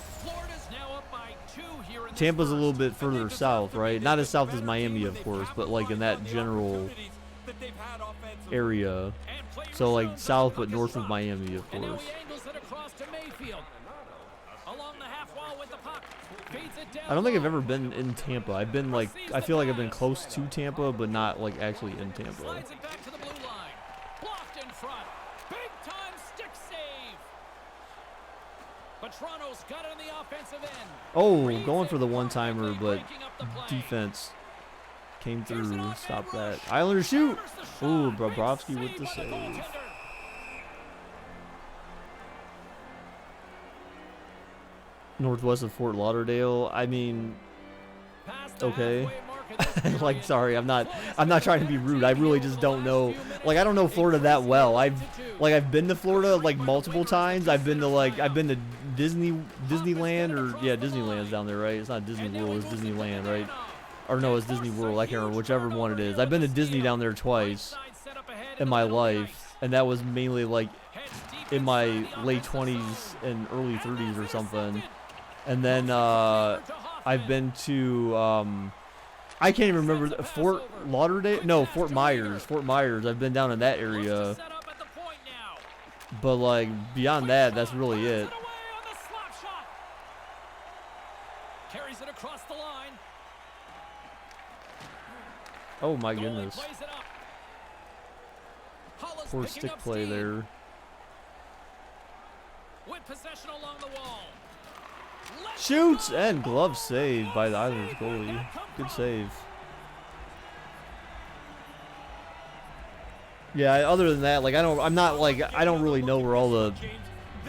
Tampa's a little bit further south, right? Not as south as Miami, of course, but like in that general area. So like south, but north of Miami, of course. I don't think I've ever been in Tampa. I've been like, I feel like I've been close to Tampa, but not like actually in Tampa. Slides it back to the blue line. Blocked in front. Big time stick save. But Toronto's got it on the offensive end. Oh, going for the one-timer, but defense came through. Stop that. Islanders shoot. Ooh, Bobrovsky with the save. Northwest of Fort Lauderdale. I mean, okay. Like, sorry, I'm not trying to be rude. I really just don't know. Like, I don't know Florida that well. I've been to Florida like multiple times. I've been to Disneyland, or yeah, Disneyland's down there, right? It's not Disney World, it's Disneyland, right? Or no, it's Disney World. I can't remember, whichever one it is. I've been to Disney down there twice in my life, and that was mainly like in my late 20s and early 30s or something. And then I've been to I can't even remember, Fort Lauderdale? No, Fort Myers. Fort Myers. I've been down in that area. But like beyond that, that's really it. Carries it across the line. Oh my goodness. Poor stick play there. With possession along the wall. Shoots and glove saved by the Islanders goalie. Good save. Yeah, other than that, like I don't really know where all the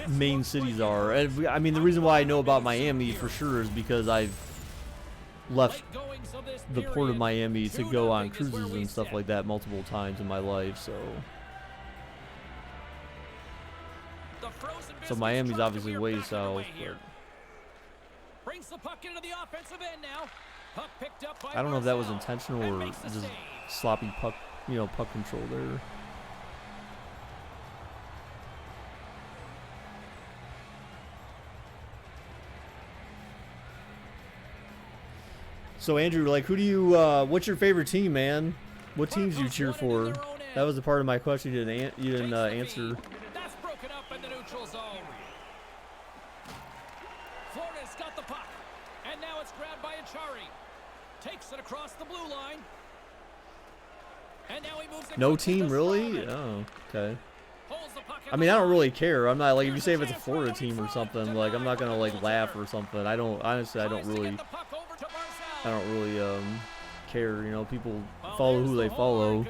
main cities are. And I mean, the reason why I know about Miami for sure is because I've left the port of Miami to go on cruises and stuff like that multiple times in my life, so Miami's obviously way south, but brings the puck into the offensive end now. Puck picked up by I don't know if that was intentional or just sloppy puck, puck control there. So Andrew, like, who do you? What's your favorite team, man? What teams do you cheer for? That was a part of my question you didn't answer. That's broken up in the neutral zone. Florida's got the puck, and now it's grabbed by Achari. Takes it across the blue line, and now he moves it. No team really? Oh, okay. I mean, I don't really care. I'm not like, if you say if it's a Florida team or something, like I'm not gonna like laugh or something. I don't really care. People follow who they follow.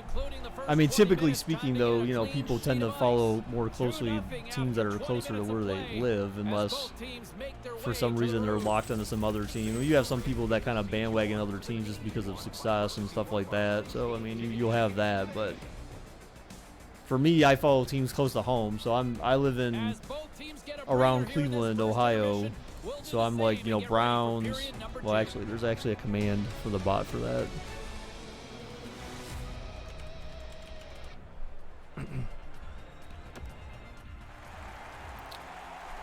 I mean, typically speaking, though, people tend to follow more closely teams that are closer to where they live, unless for some reason they're locked into some other team. You have some people that kind of bandwagon other teams just because of success and stuff like that. So I mean, you'll have that, but for me, I follow teams close to home. So I live in teams get a around breather here in this Cleveland, first Ohio. intermission. We'll do So the I'm same like, to you know, get ready for Browns. period number Well, two. actually, there's actually a command for the bot for that.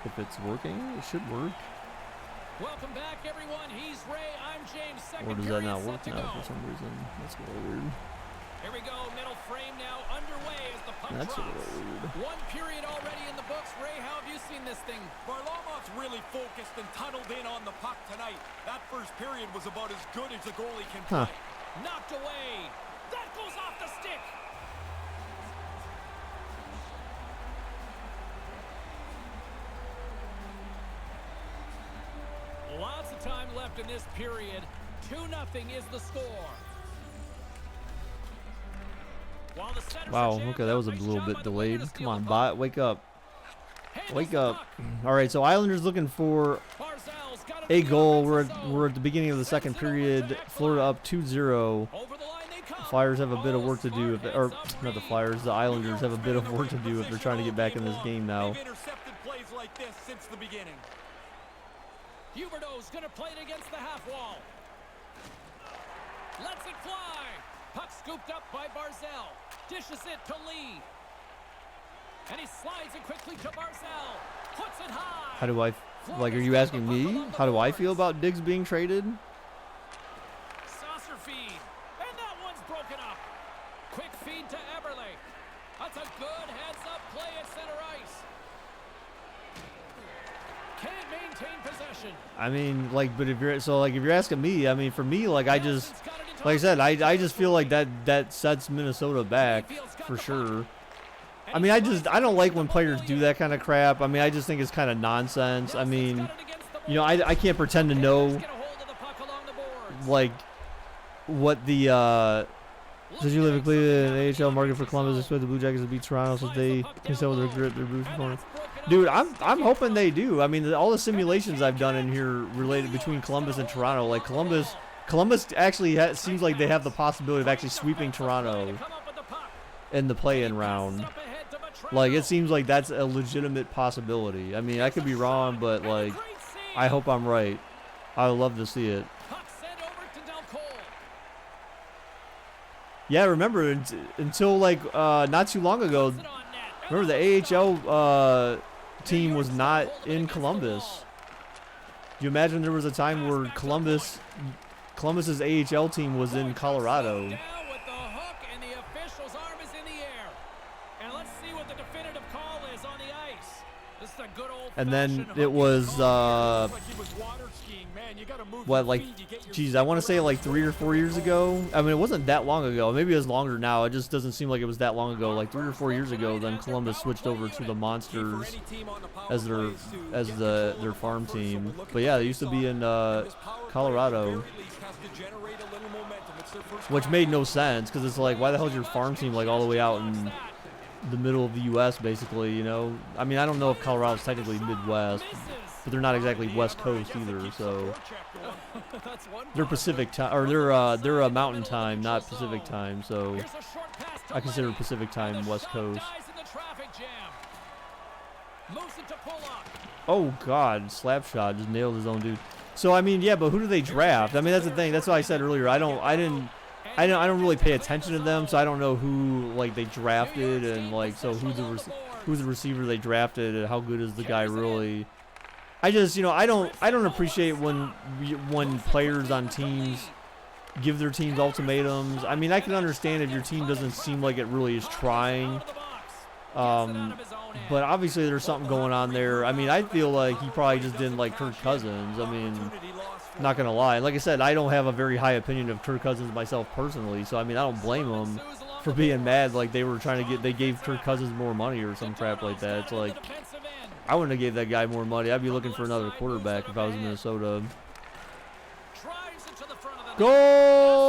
If it's working, it should work. Welcome back, everyone. He's Ray. I'm James. Second Or does that period not set work to now go. for some reason? That's a little weird. Here we go. Middle frame now underway as the puck That's a drops. little weird. One period already in the books. Ray, how have you seen this thing? Varlamov's really focused and tunneled in on the puck tonight. That first period was about as good as a goalie can Huh. play. Knocked away. That goes off the stick. Lots of time left in this period. 2-0 is the score. While the centers Wow, are jammed okay, that up, was a nice little job bit by the way delayed. to Come steal on, the bot, puck. wake up. Handles Wake the up. puck. All right, so Islanders looking for Barzal's got it a in the goal. We're offensive at, zone. we're at the beginning of the second period. Florida up 2-0. Over the line they come. Flyers have a bit of Oh, work to do, smart or heads up not the read. Flyers, the Islanders have a bit of work to do if they're trying to get back in this game now. They've intercepted plays like this since the beginning. Huberdeau's going to play it against the half wall. Lets it fly. Puck scooped up by Barzal. Dishes it to Lee. And he slides it quickly to Barzal. Puts it high. How do I, like, are you asking me? How do I feel about Diggs being traded? Saucer feed. And that one's broken up. Quick feed to Eberle. That's a good heads-up play at center ice. Can't maintain possession. I mean, like, but if you're if you're asking me, I mean, for me, like, I just, like I said, I just feel like that sets Minnesota back for sure. I mean, I don't like when players do that kind of crap. I mean, I just think it's kind of nonsense. I mean, you know, I can't pretend to know, like, what the since you live in Cleveland, the AHL market for Columbus expect the Blue Jackets to beat Toronto, so they can sell their grit, their boost performance. Dude, I'm hoping they do. I mean, all the simulations I've done in here related between Columbus and Toronto, like Columbus actually seems like they have the possibility of actually sweeping Toronto in the play-in round. Like, it seems like that's a legitimate possibility. I mean, I could be wrong, but like, I hope I'm right. I would love to see it. Yeah, remember until like not too long ago, remember the AHL team was not in Columbus. Do you imagine there was a time where Columbus's AHL team was in Colorado? And then it was what, like, geez, I want to say like 3 or 4 years ago. I mean, it wasn't that long ago. Maybe it was longer now. It just doesn't seem like it was that long ago. Like 3 or 4 years ago, then Columbus switched over to the Monsters as their farm team. But yeah, they used to be in Colorado, which made no sense because it's like, why the hell is your farm team like all the way out in the middle of the U.S. basically? You know, I mean, I don't know if Colorado's technically Midwest, but they're not exactly West Coast either. So they're Pacific time, or they're Mountain time, not Pacific time. So I consider Pacific time West Coast. Oh God, slap shot, just nailed his own dude. So I mean, yeah, but who do they draft? I mean, that's the thing. That's what I said earlier. I don't really pay attention to them, so I don't know who like they drafted and like so who's the receiver they drafted and how good is the guy really. I just, you know, I don't appreciate when players on teams give their teams ultimatums. I mean, I can understand if your team doesn't seem like it really is trying. But obviously there's something going on there. I mean, I feel like he probably just didn't like Kirk Cousins. I mean, not gonna lie. Like I said, I don't have a very high opinion of Kirk Cousins myself personally. So I mean, I don't blame him for being mad. Like they gave Kirk Cousins more money or some crap like that. It's like, I wouldn't have gave that guy more money. I'd be looking for another quarterback if I was in Minnesota. Goal!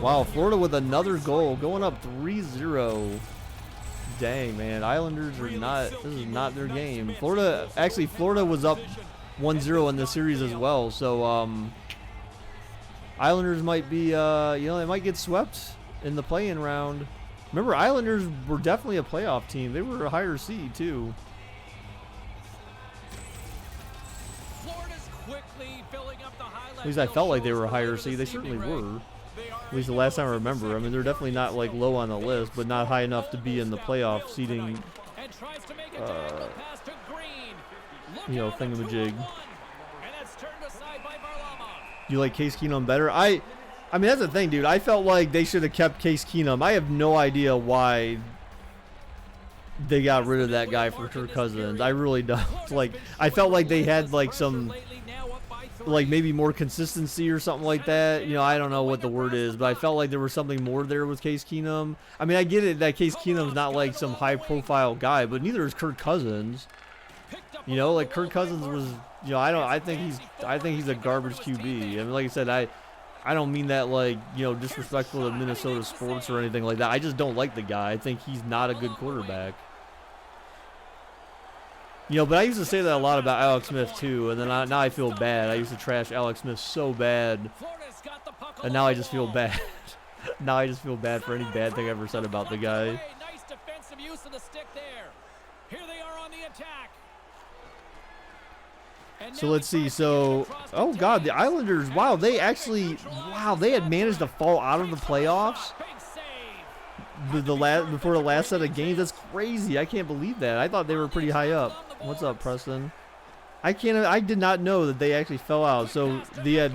Wow, Florida with another goal, going up 3-0. Dang, man, Islanders are not, this is not their game. Florida was up 1-0 in this series as well, so Islanders might be, you know, they might get swept in the play-in round. Remember, Islanders were definitely a playoff team. They were a higher seed, too. Florida's quickly filling up the highlight. At least I felt like they were a higher seed. They certainly were. At least the last time I remember. I mean, they're definitely not like low on the list, but not high enough to be in the playoff seeding, you know, thingamajig. You like Case Keenum better? I mean, that's the thing, dude. I felt like they should have kept Case Keenum. I have no idea why they got rid of that guy for Kirk Cousins. I really don't. Like, I felt like they had like some, like maybe more consistency or something like that. You know, I don't know what the word is, but I felt like there was something more there with Case Keenum. I mean, I get it that Case Keenum's not like some high-profile guy, but neither is Kirk Cousins. You know, like Kirk Cousins was, you know, I think he's a garbage QB. I mean, like I said, I don't mean that like, you know, disrespectful to Minnesota sports or anything like that. I just don't like the guy. I think he's not a good quarterback. You know, but I used to say that a lot about Alex Smith too, and then now I feel bad. I used to trash Alex Smith so bad, and now I just feel bad. Now I just feel bad for any bad thing I ever said about the guy. Nice defensive use of the stick there. Here they are on the attack. So let's see. So, oh God, the Islanders. Wow, they actually, they had managed to fall out of the playoffs. Before the last set of games. That's crazy. I can't believe that. I thought they were pretty high up. What's up, Preston? I did not know that they actually fell out. So the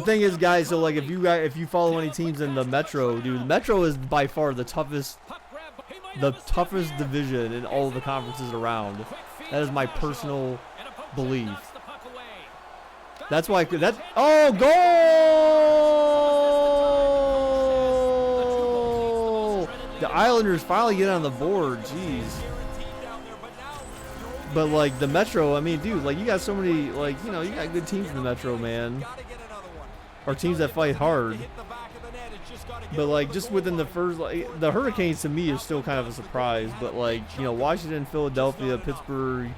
thing is, guys, so like if you follow any teams in the Metro, dude, the Metro is by far the toughest division in all of the conferences around. That is my personal belief. That's why goal! The Islanders finally get on the board. Jeez. But like the Metro, I mean, dude, like you got so many, like, you know, you got good teams in the Metro, man. Or teams that fight hard. But like just within the first, like, the Hurricanes to me is still kind of a surprise. But like, you know, Washington, Philadelphia, Pittsburgh,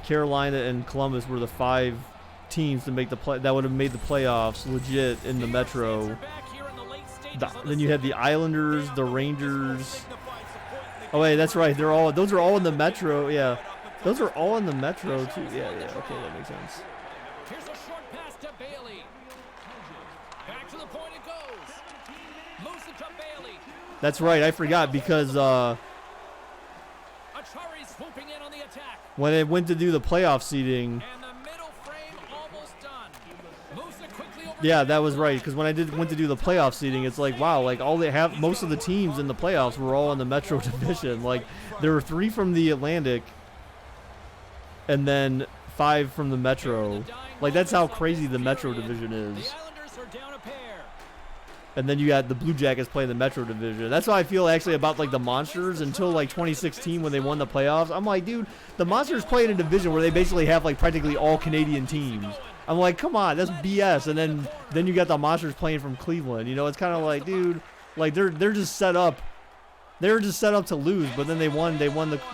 Carolina, and Columbus were the 5 teams to make that would have made the playoffs legit in the Metro. Then you had the Islanders, the Rangers. Oh wait, that's right. Those are all in the Metro. Yeah, those are all in the Metro too. Yeah. Okay, that makes sense. Here's a short pass to Bailey. Back to the point it goes. Moves it to Bailey. That's right. I forgot because Achari's swooping in on the attack. when it went to do the playoff seeding. And the middle frame almost done. Moves it quickly over. Yeah, that was right. Because when I went to do the playoff seeding, it's like, wow, like most of the teams in the playoffs were all in the Metro division. Like there were 3 from the Atlantic, and then 5 from the Metro. Like that's how crazy the Metro division is. And then you got the Blue Jackets playing the Metro division. That's how I feel actually about like the Monsters until like 2016 when they won the playoffs. I'm like, dude, the Monsters play in a division where they basically have like practically all Canadian teams. I'm like, come on, that's BS. And then you got the Monsters playing from Cleveland. You know, it's kind of like, dude, like they're just set up. They were just set up to lose, but then they won the,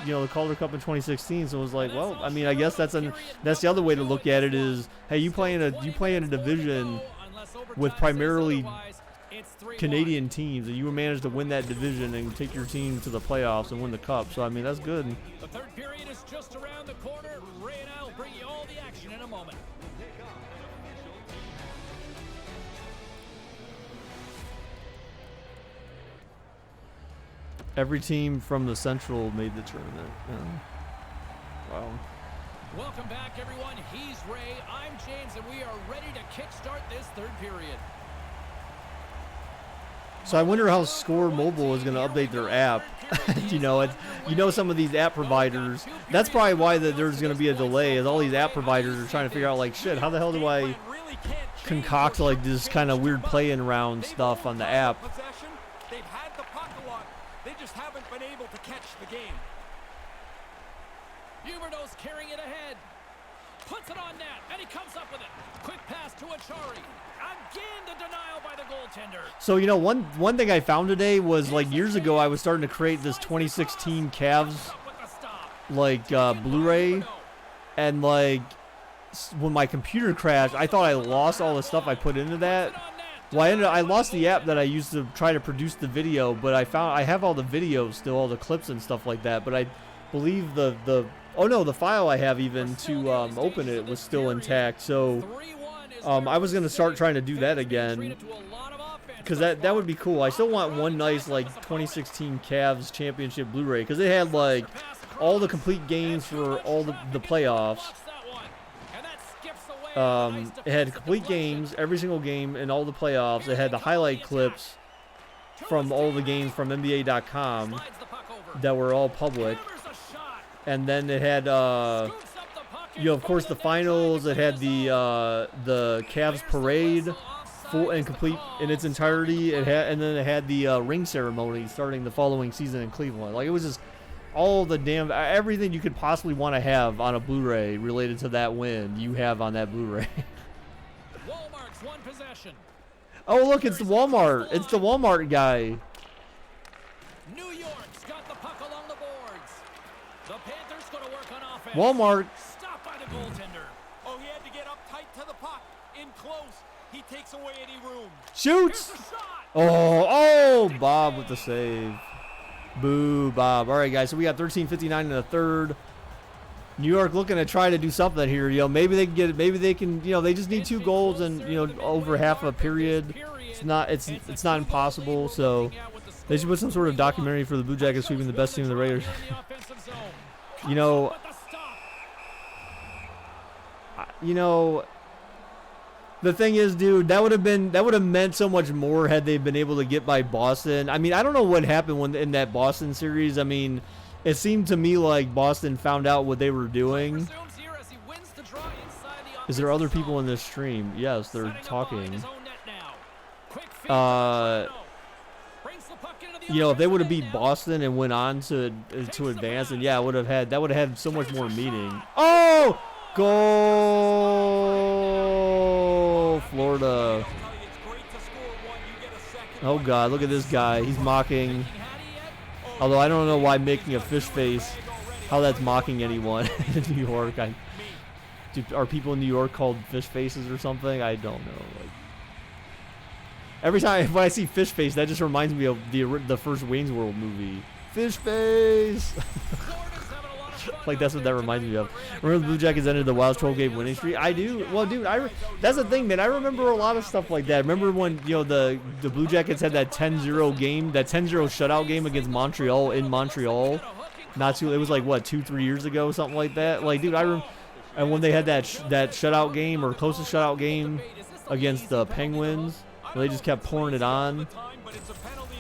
you know, the Calder Cup in 2016. So it was like, well, I mean, I guess that's the other way to look at it is, hey, you play in a division with primarily Canadian teams, and you managed to win that division and take your team to the playoffs and win the cup. So I mean, that's good. The third period is just around the corner. Ray and I will bring you all the action in a moment. Every team from the Central made the tournament. Wow. Welcome back, everyone. He's Ray. I'm James, and we are ready to kickstart this third period. So I wonder how Score Mobile is going to update their app. You know, some of these app providers. That's probably why there's going to be a delay. Is all these app providers are trying to figure out like, shit, how the hell do I concoct like this kind of weird play-in round stuff on the app? They've had the puck a lot. They just haven't been able to catch the game. Huberdeau's carrying it ahead. Puts it on net, and he comes up with it. Quick pass to Achari. Again, the denial by the goaltender. So, you know, one thing I found today was, like, years ago I was starting to create this 2016 Cavs, like, Blu-ray. And, like, when my computer crashed, I thought I lost all the stuff I put into that. Well, I lost the app that I used to try to produce the video, but I have all the videos still, all the clips and stuff like that. But I believe the file I have even to open it was still intact. So I was gonna start trying to do that again, because that would be cool. I still want one nice like 2016 Cavs championship Blu-ray, because it had like all the complete games for all the playoffs. It had complete games, every single game in all the playoffs. It had the highlight clips from all the games from NBA.com that were all public. And then it had, of course, the finals. It had the Cavs parade full and complete in its entirety. And then it had the ring ceremony starting the following season in Cleveland. Like, it was just all the damn everything you could possibly want to have on a Blu-ray related to that win. You have on that Blu-ray. Walmart's one possession. Oh, look, it's the Walmart. It's the Walmart guy. New York's got the puck along the boards. The Panthers going to work on offense. Walmart. Stopped by the goaltender. Oh, he had to get up tight to the puck. In close. He takes away any room. Shoots. Oh, Bob with the save. Boo, Bob. All right, guys. So we got 13:59 in the third. New York looking to try to do something here. Maybe they can get it. Maybe they can. They just need 2 goals and over half a period. It's not impossible. So they should put some sort of documentary for the Blue Jackets sweeping the best team in the Raiders. The thing is, dude, that would have meant so much more had they been able to get by Boston. I mean, I don't know what happened in that Boston series. I mean, it seemed to me like Boston found out what they were doing. Is there other people in this stream? Yes, they're talking. If they would have beat Boston and went on to advance, and yeah, that would have had so much more meaning. Oh, goal, Florida. Oh God, look at this guy. He's mocking. Although I don't know why making a fish face, how that's mocking anyone in New York. Are people in New York called fish faces or something? I don't know. Every time when I see fish face, that just reminds me of the first Wayne's World movie. Fish face. That's what that reminds me of. Remember the Blue Jackets ended the Wild 12-game winning streak? I do. Well, dude, that's the thing, man. I remember a lot of stuff like that. Remember when the Blue Jackets had that 10-0 game, that 10-0 shutout game against Montreal in Montreal? It was like what, 2-3 years ago, something like that. Dude, and when they had that shutout game or close to shutout game against the Penguins, where they just kept pouring it on.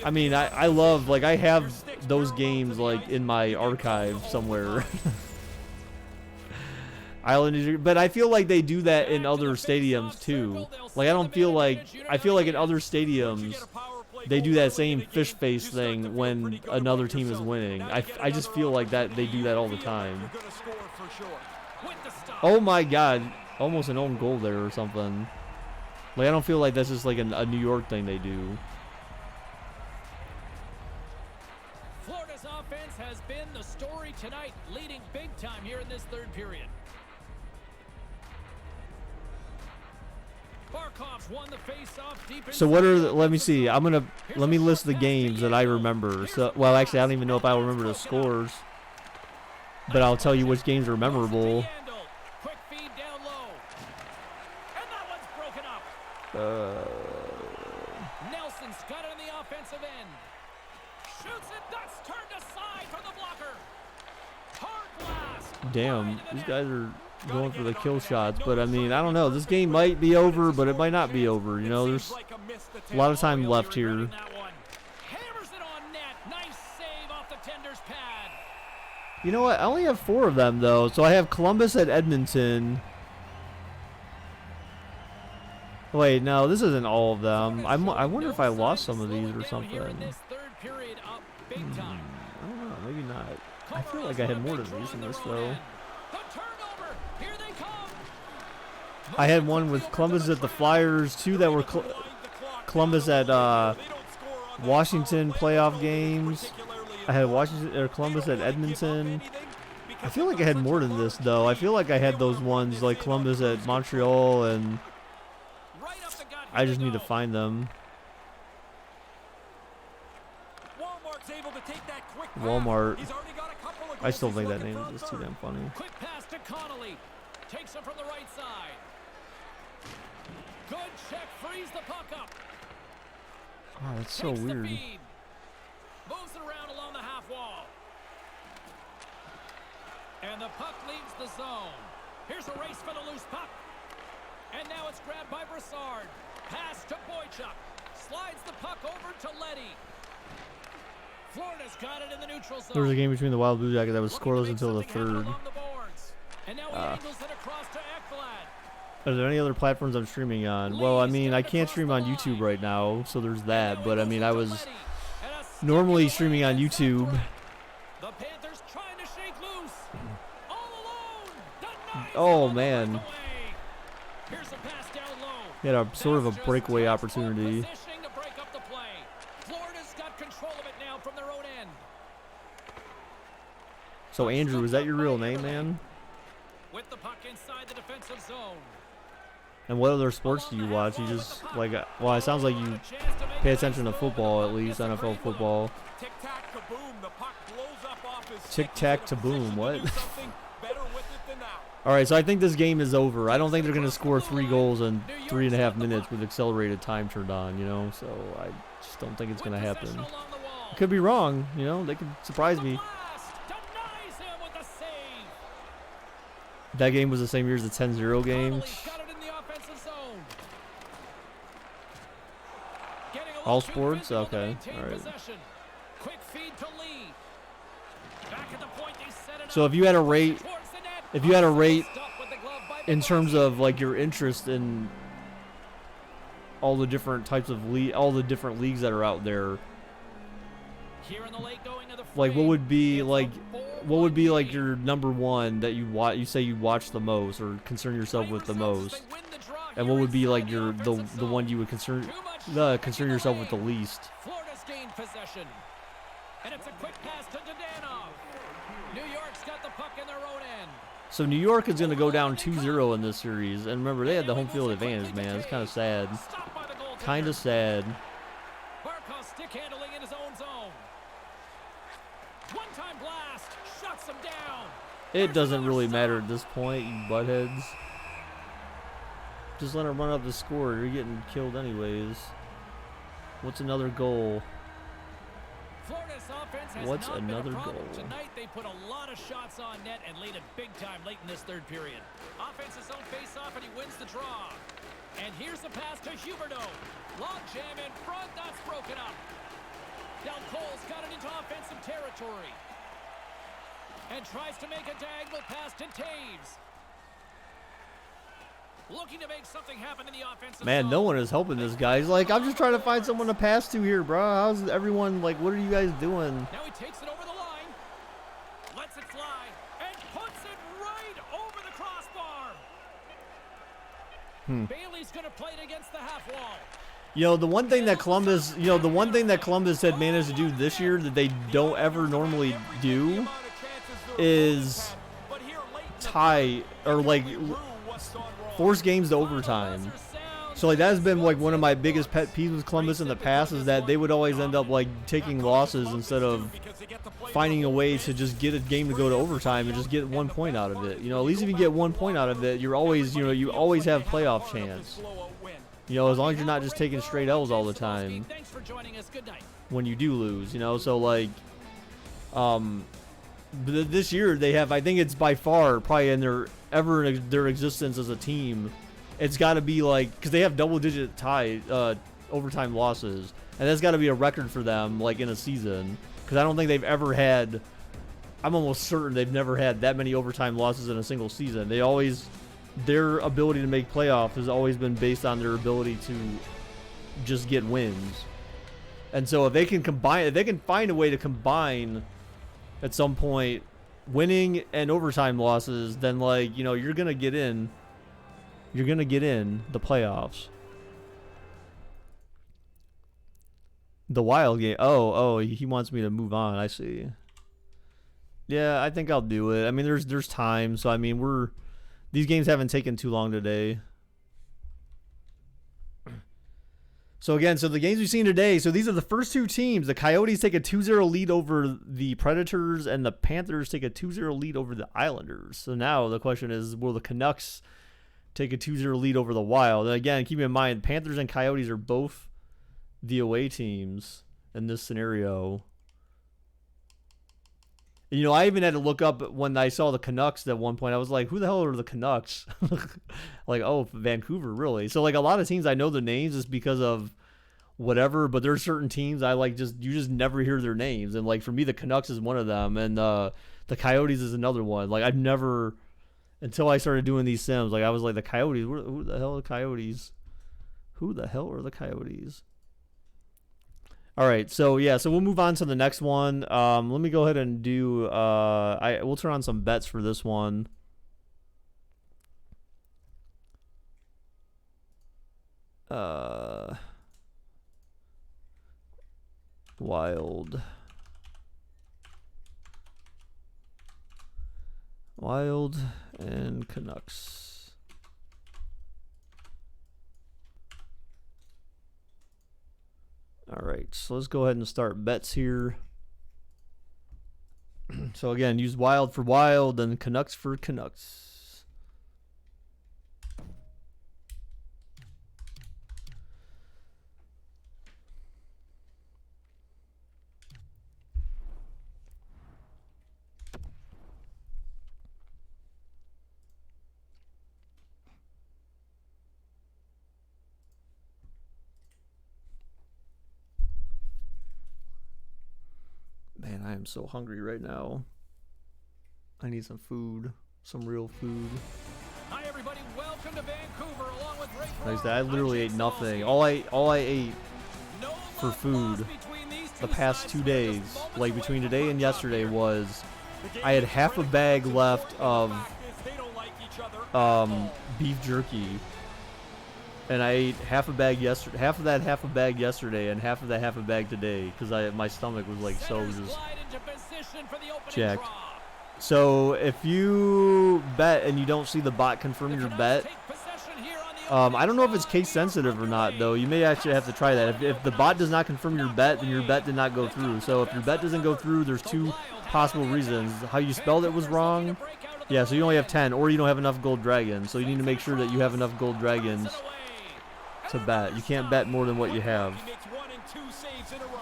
I mean, I love, I have those games, in my archive somewhere. Islanders, but I feel like they do that in other stadiums, too. I feel like in other stadiums, they do that same fish face thing when another team is winning. I just feel like that they do that all the time. Oh my God, almost an own goal there or something. I don't feel like that's just a New York thing they do. Florida's offense has been the story tonight, leading big time here in this third period. Barkov's won the face-off deep. So let me see. Let me list the games that I remember. So, well, actually, I don't even know if I remember the scores, but I'll tell you which games are memorable. Quick feed down low. And that one's broken up. Nelson's got it on the offensive end. Shoots it. That's turned aside from the blocker. Hard blast. Damn, these guys are going for the kill shots, but I mean, I don't know. This game might be over, but it might not be over. There's a lot of time left here. Hammers it on net. Nice save off the tender's pad. You know what? I only have 4 of them, though. So I have Columbus at Edmonton. Wait, no, this isn't all of them. I wonder if I lost some of these or something. I don't know. Maybe not. I feel like I had more than these in this, though. I had one with Columbus at the Flyers, 2 that were Columbus at Washington playoff games. I had Columbus at Edmonton. I feel like I had more than this, though. I feel like I had those ones like Columbus at Montreal, and I just need to find them. Walmart's able to take that quick pass. Walmart. He's already got a couple of I still goals think he's that name looking is for a just too third. damn funny. Quick pass to Connolly. Takes him from the right side. Good check. Frees the puck up. Oh, that's so Takes the weird. feed. Moves it around along the half wall. And the puck leaves the zone. Here's a race for the loose puck. And now it's grabbed by Brassard. Pass to Boychuk. Slides the puck over to Leddy. Florida's got it in the neutral zone. There was a game between the Wild Blue Jackets that was Looking to scoreless make until the something happen third. along the boards. And now he angles it across to Ekblad. Are there any other platforms I'm streaming on? Well, I mean, I can't stream on YouTube right now, so there's that. But I mean, I was normally streaming on YouTube. The Panthers trying to shake loose. All alone. Denies Oh, it on the man. breakaway. Here's a pass down low. He had a sort of a That's just breakaway transport opportunity. positioning to break up the play. Florida's got control of it now from their own end. So, Andrew, is that your real name, man? With the puck inside the defensive zone. And what other sports do you watch? You just, like, well, it sounds like you pay attention to football, at least, NFL football. Tic-tac kaboom. The puck blows up off his Tic-tac stick. He's in a to boom, position to what? do something better with it than that. All right, so I think this game is over. I don't think they're going to score 3 goals in 3.5 minutes with accelerated time turned on, you know? So I just don't think it's going to happen. Along the wall. Could be wrong, you know? They could surprise me. Blast denies him with a save. That game was the same year as the 10-0 game. Connolly's got it in the offensive zone. Getting a little All too sports? physical to Okay, maintain all right. possession. Quick feed to Lee. Back at the point, they set it So up. if you had a rate, Towards the net. if you had a rate Stopped with the glove by in terms Bobrovsky. of like your interest in all the different types of all the different leagues that are out there, Here in the late going of the like what frame, would be it's a like 4-1 game. your number one that you watch, you say you watch the most or concern yourself with the most, They win the draw and here what would be inside like the your offensive the zone. one you would concern Too much concern yourself with the least? Florida's gained possession. And it's a quick pass to Dadonov. New York's got the puck in their own end. So New York is going to go down 2-0 in this series, and remember they had the home field advantage, man. It's kind of sad. Stopped by the goaltender. Kind of sad. Barkov stick handling in his own zone. One-time blast. Shuts him down. It doesn't really matter at this point, you buttheads. Just let them run up the score. You're getting killed anyways. What's another goal? Florida's offense has What's not another been a problem. goal? Tonight they put a lot of shots on net and laid it big time late in this third period. Offense's zone face-off and he wins the draw. And here's the pass to Huberdeau. Long jam in front, that's broken up. Del Cole's got it into offensive territory. And tries to make a diagonal pass to Taves. Looking to make something happen in the offensive Man, zone. no one is helping this guy. He's like, I'm just trying to find someone to pass to here, bro. How's everyone, like, what are you guys doing? Now he takes it over the line, lets it fly, and puts it right over the crossbar. Bailey's going to play it against the half wall. You know, the one thing that Columbus, had managed to do this year that they don't ever normally do is tie or like force games to overtime. So like that's been like one of my biggest pet peeves with Columbus in the past is that they would always end up like taking losses instead of finding a way to just get a game to go to overtime and just get 1 point out of it. You know, at least if you get 1 point out of it, you're always, you always have playoff chance. You know, as long as you're not just taking straight L's all the time Thanks for joining us. Good night. when you do lose, you know. So like this year they have, I think it's by far probably in their existence as a team, it's got to be like, because they have double-digit overtime losses, and that's got to be a record for them, like in a season. Because I don't think they've ever had. I'm almost certain they've never had that many overtime losses in a single season. Their ability to make playoffs has always been based on their ability to just get wins. And so if they can find a way to combine at some point winning and overtime losses, then like, you know, you're gonna get in the playoffs. The Wild game. Oh, he wants me to move on. I see. Yeah, I think I'll do it. I mean, there's time, so I mean, these games haven't taken too long today. So again, so the games we've seen today, so these are the first two teams. The Coyotes take a 2-0 lead over the Predators, and the Panthers take a 2-0 lead over the Islanders. So now the question is, will the Canucks take a 2-0 lead over the Wild? And again, keep in mind, Panthers and Coyotes are both the away teams in this scenario. You know, I even had to look up when I saw the Canucks at one point. I was like, who the hell are the Canucks? Like, oh, Vancouver, really? So, like, a lot of teams I know the names just because of whatever, but there's certain teams I like you just never hear their names. And, like, for me, the Canucks is one of them. And the Coyotes is another one. Like, I've never, until I started doing these sims, like, I was like, the Coyotes, who the hell are the Coyotes? Who the hell are the Coyotes? All right, so yeah, so we'll move on to the next one. Let me go ahead and do. We'll turn on some bets for this one. Wild and Canucks. All right, so let's go ahead and start bets here. So again, use Wild for Wild and Canucks for Canucks. Man, I am so hungry right now. I need some food, some real food. Hi everybody, welcome to Vancouver along with Ray. Like I literally ate nothing. All I ate for food the past 2 days, like between today and yesterday, was I had half a bag left of beef jerky. And I ate half a bag yesterday, half of that half a bag yesterday, and half of that half a bag today, because my stomach was like so just jacked. So if you bet and you don't see the bot confirm your bet, I don't know if it's case sensitive or not though. You may actually have to try that. If the bot does not confirm your bet, then your bet did not go through. So if your bet doesn't go through, there's two possible reasons. How you spelled it was wrong. Yeah, so you only have 10, or you don't have enough gold dragons. So you need to make sure that you have enough gold dragons to bet. You can't bet more than what you have. He makes 1 and 2 saves in a row.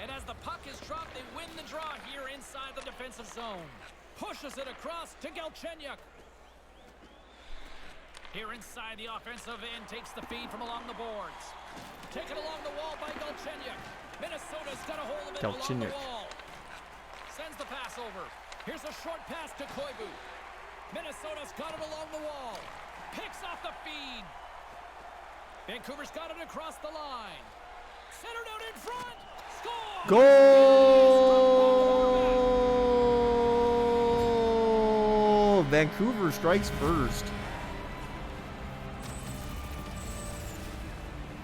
And as the puck is dropped, they win the draw here inside the defensive zone. Pushes it across to Galchenyuk. Here inside the offensive end, takes the feed from along the boards. Taken along the wall by Galchenyuk. Minnesota's got a hold of it along the wall. Sends the pass over. Here's a short pass to Koivu. Minnesota's got it along the wall. Picks off the feed. Vancouver's got it across the line. Centered out in front. Score! Goal! Vancouver strikes first.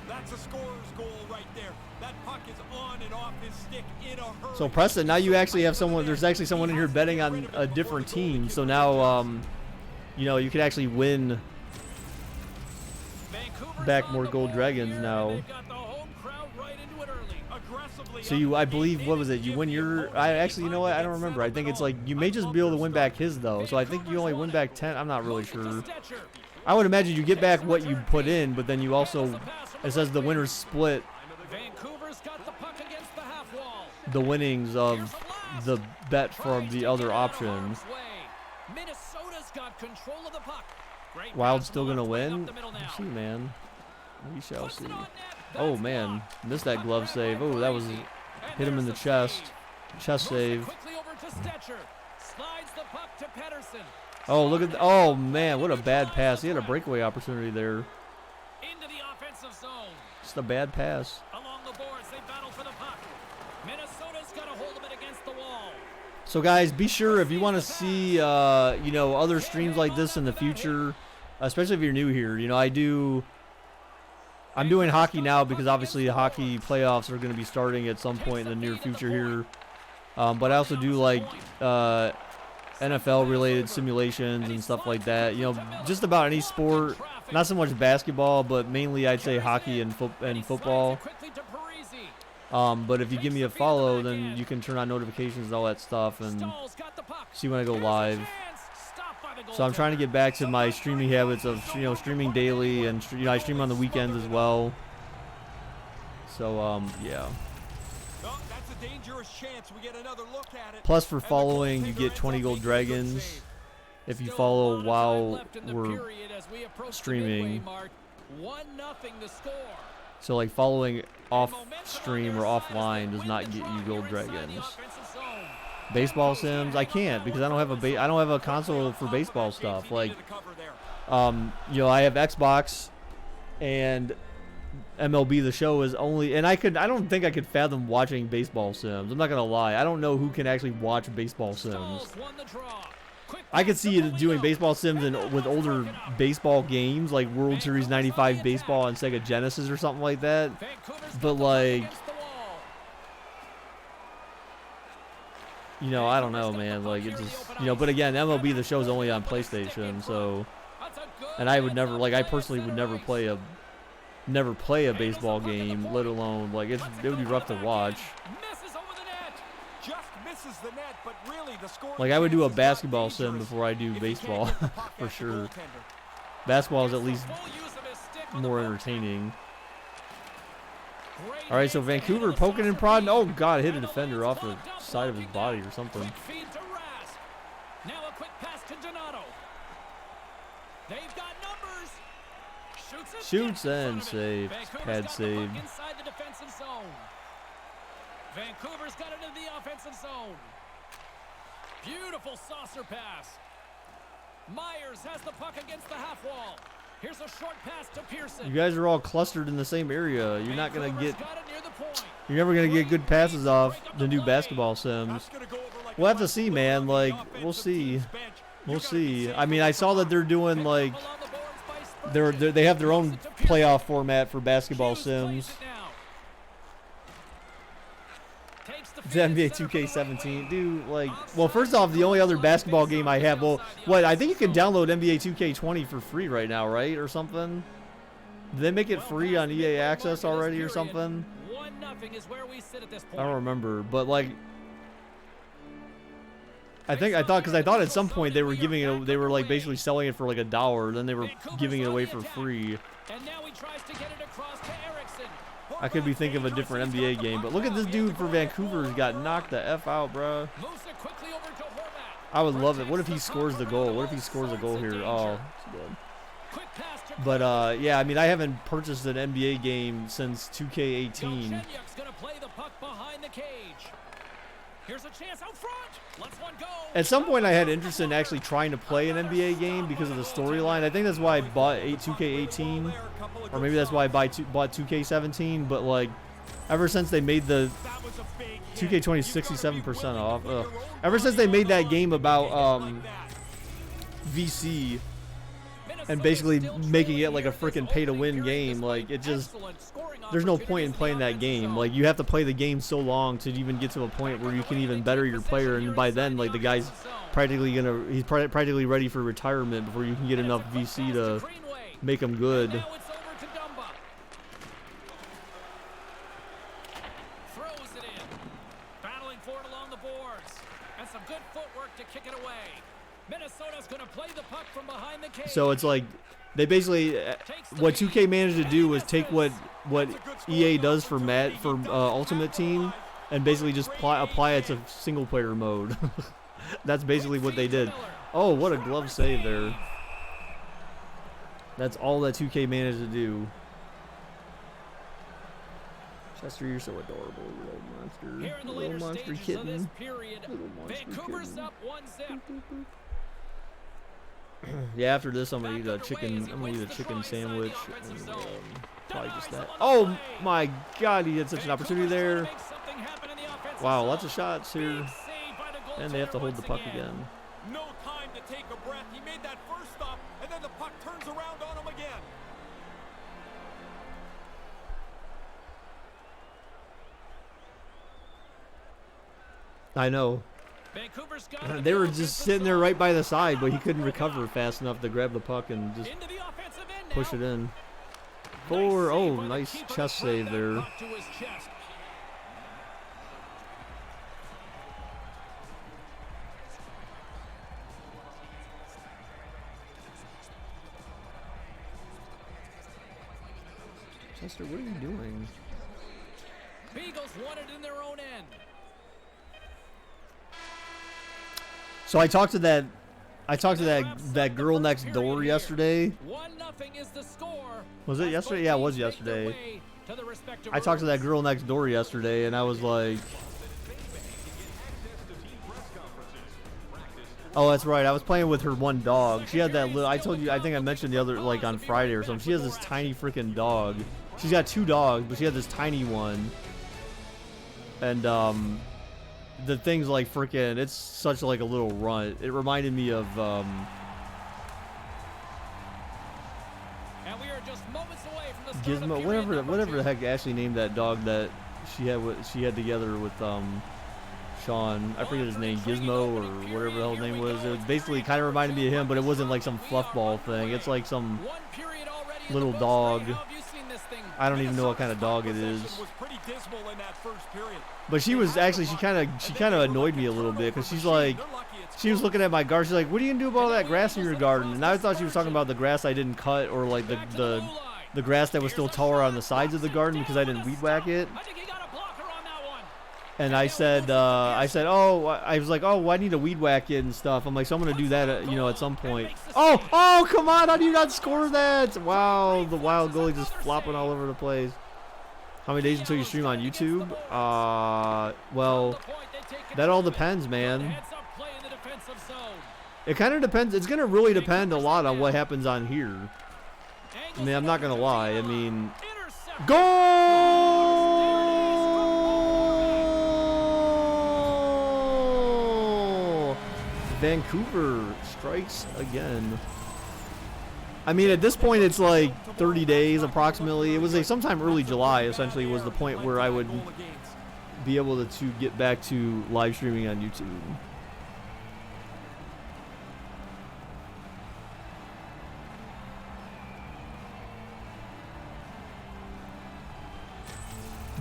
That's a scorer's goal right there. That puck is on and off his stick in a hurry. So Preston, now you actually have someone. There's actually someone in here betting on a different team. So now, you know, you could actually win back more gold dragons now. So you, I believe, what was it? You win your. I actually, you know what? I don't remember. I think it's like you may just be able to win back his though. So I think you only win back 10. I'm not really sure. I would imagine you get back what you put in, but then you also, it says the winners split the winnings of the bet from the other options. Wild's still gonna win. We'll see, man. We shall see. Oh man, missed that glove save. Oh, that was hit him in the chest. Chest save. Oh, look at. Oh man, what a bad pass. He had a breakaway opportunity there. Into the offensive zone. Just a bad pass. Along the boards, they battle for the puck. Minnesota's got a hold of it against the wall. So guys, be sure if you want to see, you know, other streams like this in the future, especially if you're new here. You know, I do I'm doing hockey now because obviously the hockey playoffs are going to be starting at some point in the near future here. But I also do like NFL related simulations and stuff like that. You know, just about any sport. Not so much basketball, but mainly I'd say hockey and football. But if you give me a follow, then you can turn on notifications and all that stuff and see when I go live. So I'm trying to get back to my streaming habits of, you know, streaming daily, and I stream on the weekends as well. So yeah. Plus for following, you get 20 gold dragons if you follow while we're streaming. So like following off stream or offline does not get you gold dragons. Baseball sims, I can't because I don't have a console for baseball stuff. Like, you know, I have Xbox, and MLB The Show is only, and I don't think I could fathom watching baseball sims. I'm not gonna lie, I don't know who can actually watch baseball sims. I could see it doing baseball sims with older baseball games like World Series 95 baseball on Sega Genesis or something like that. But like, you know, I don't know, man. Like, it's just, you know, but again, MLB The Show is only on PlayStation, so, and I would never, like, I personally would never play a baseball game, let alone, like, it would be rough to watch. Like, I would do a basketball sim before I do baseball, for sure. Basketball is at least more entertaining. All right, so Vancouver poking and prodding. Oh, God, hit a defender off the side of his body or something. Now a quick pass to Donato. They've got numbers. Shoots and saves. Pad save. Inside the defensive zone. Vancouver's got it into the offensive zone. Beautiful saucer pass. Myers has the puck against the half wall. Here's a short pass to Pearson. You guys are all clustered in the same area. You're not gonna get. You're never gonna get good passes off the new basketball sims. We'll have to see, man. Like, we'll see. We'll see. I mean, I saw that they're doing like they have their own playoff format for basketball sims. The NBA 2K17, dude. Like, well, first off, the only other basketball game I have, well, what, I think you can download NBA 2K20 for free right now, right, or something? Did they make it free on EA Access already or something? I don't remember, but like, I thought at some point they were giving it, they were like basically selling it for like $1, then they were giving it away for free. And now he tries to get it across to Erickson. I could be thinking of a different NBA game, but look at this dude for Vancouver who's got knocked the F out, bro. I would love it. What if he scores the goal? What if he scores a goal here? Oh, it's good. But, yeah, I mean, I haven't purchased an NBA game since 2K18. At some point, I had interest in actually trying to play an NBA game because of the storyline. I think that's why I bought 2K18, or maybe that's why I bought 2K17. But like, ever since they made the 2K20 67% off, ever since they made that game about VC and basically making it like a freaking pay-to-win game, like it just. There's no point in playing that game. Like, you have to play the game so long to even get to a point where you can even better your player, and by then, like, the guy's he's practically ready for retirement before you can get enough VC to make him good. Throws it in. Battling for it along the boards. And some good footwork to kick it away. Minnesota's going to play the puck from behind the cage. So it's like they basically what 2K managed to do was take what EA does for Ultimate Team and basically just apply it to single player mode. That's basically what they did. Oh, what a glove save there. That's all that 2K managed to do. Chester, you're so adorable, you little monster. Here in the little monster kitten. Of this period, Little monster Vancouver's kitten. up 1-0. Yeah, after this, I'm gonna eat a chicken. I'm gonna eat a chicken sandwich. And, probably just that. Oh my God, he had such an opportunity there. Wow, lots of shots here, and they have to hold the puck again. No time to take a breath. He made that first stop, and then the puck turns around on him again. I know. Vancouver's got it They were now. just sitting there right by the side, but he couldn't recover fast enough to grab the puck and just Into the offensive end push now. it in. Nice For save oh, by the nice keeper to chest slam save that there. puck to his chest. Chester, what are you doing? Beagles won it in their own end. So I talked to that girl next door yesterday. 1-0 is the score. Was it As yesterday? both Yeah, it was teams make their yesterday. way to the respective I talked to that rooms. girl next door yesterday, and I was like, oh, that's right. I was playing with her one dog. She had that little. I told you. I think I mentioned the other, like on Friday or something. She has this tiny freaking dog. She's got 2 dogs, but she had this tiny one. And the thing's like freaking. It's such like a little runt. It reminded me of And we are just moments away from the start of Gizmo, period whatever number the two. heck Ashley named that dog that she had together with Sean. I forget his name, Gizmo or whatever the hell his name was. It was basically kind of reminded me of him, but it wasn't like some fluff ball thing. It's like some One period already in little the books. dog. How have you seen this thing? I don't even know what kind of dog it is. Was pretty dismal in that first period. But she was actually she kind of annoyed me a little bit because she's like she was looking at my garden. She's like, "What are you gonna do about all that grass in your garden?" And I thought she was talking about the grass I didn't cut or like the grass that was still taller on the sides of the garden because I didn't weed whack it. I think he got a blocker on that one. And I said, oh, I was like, oh, I need to weed whack it and stuff. I'm like, so I'm gonna do that, at some point. Oh, come on! How do you not score that? Wow, the wild goalie just flopping all over the place. How many days until you stream on YouTube? Well, that all depends, man. Heads up play in the defensive zone. It kind of depends. It's gonna really depend a lot on what happens on here. I mean, I'm not gonna lie. I mean, Intercept. goal! Vancouver strikes again. I mean, at this point, it's like 30 days approximately. It was like sometime early July, essentially, was the point where I would be able to get back to live streaming on YouTube.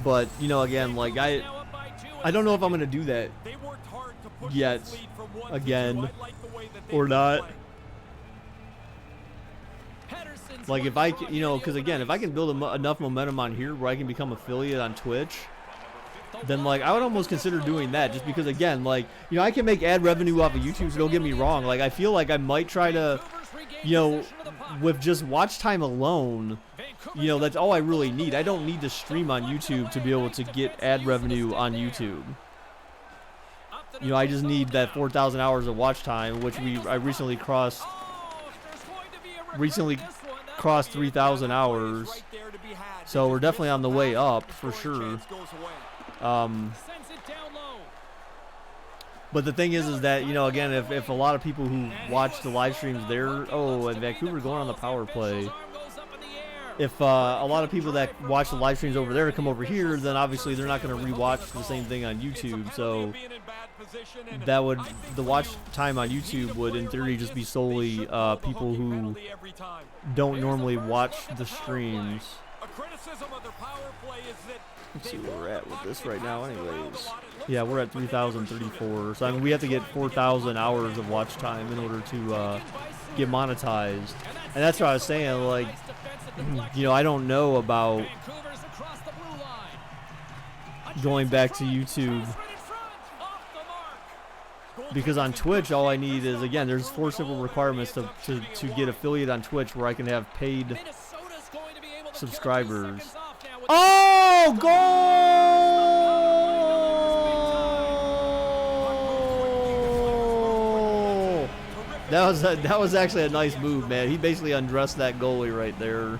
But, again, like, I don't know if I'm going to do that yet, again, or not. Like, if I, because, again, if I can build enough momentum on here where I can become affiliate on Twitch, then, like, I would almost consider doing that just because, again, like, I can make ad revenue off of YouTube, so don't get me wrong. Like, I feel like I might try to, with just watch time alone, that's all I really need. I don't need to stream on YouTube to be able to get ad revenue on YouTube. I just need that 4,000 hours of watch time, which I recently crossed 3,000 hours. So we're definitely on the way up for sure. But the thing is that, again, if a lot of people who watch the live streams there, and Vancouver going on the power play. If a lot of people that watch the live streams over there come over here, then obviously they're not going to rewatch the same thing on YouTube. So the watch time on YouTube would, in theory, just be solely people who don't normally watch the streams. Let's see where we're at with this right now, anyways. Yeah, we're at 3,034. So I mean, we have to get 4,000 hours of watch time in order to get monetized. And that's what I was saying. Like, I don't know about going back to YouTube, because on Twitch all I need is, again, there's 4 simple requirements to get affiliate on Twitch where I can have paid subscribers. Oh, goal! That was actually a nice move, man. He basically undressed that goalie right there.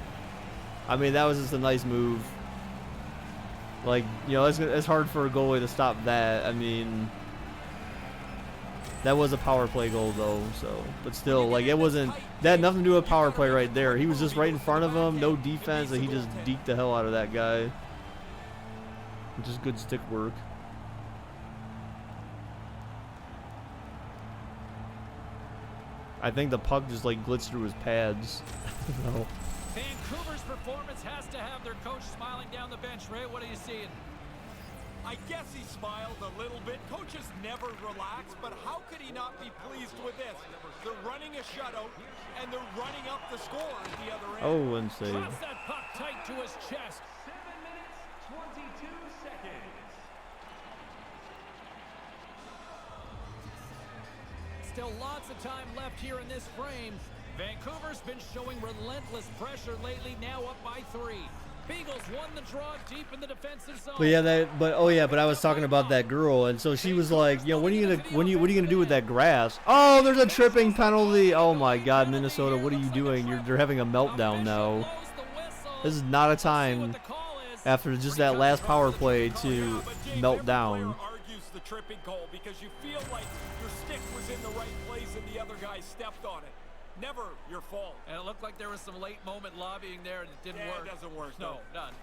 I mean, that was just a nice move. Like, it's hard for a goalie to stop that. I mean, that was a power play goal, though. So, but still, like, that had nothing to do with power play right there. He was just right in front of him, no defense, and he just deked the hell out of that guy. Just good stick work. I think the puck just like blitzed through his pads. No. Vancouver's performance has to have their coach smiling down the bench. Ray, what are you seeing? I guess he smiled a little bit. Coaches never relax, but how could he not be pleased with this? They're running a shutout, and they're running up the score at the other end. Oh, and save. Drops that puck tight to his chest. 7 minutes, 22 seconds. Still lots of time left here in this frame. Vancouver's been showing relentless pressure lately, now up by 3. Beagles won the draw deep in the defensive zone. But I was talking about that girl, and so she was like, you know, what are you gonna do with that grass? Oh, there's a tripping penalty. Oh my God, Minnesota, what are you doing? They're having a meltdown now. This is not a time after just that last power play to melt down. Argues the tripping call because you feel like your stick was in the right place and the other guy stepped on it. Never your fault. And it looked like there was some late moment lobbying there, and it didn't work. It doesn't work. No, none.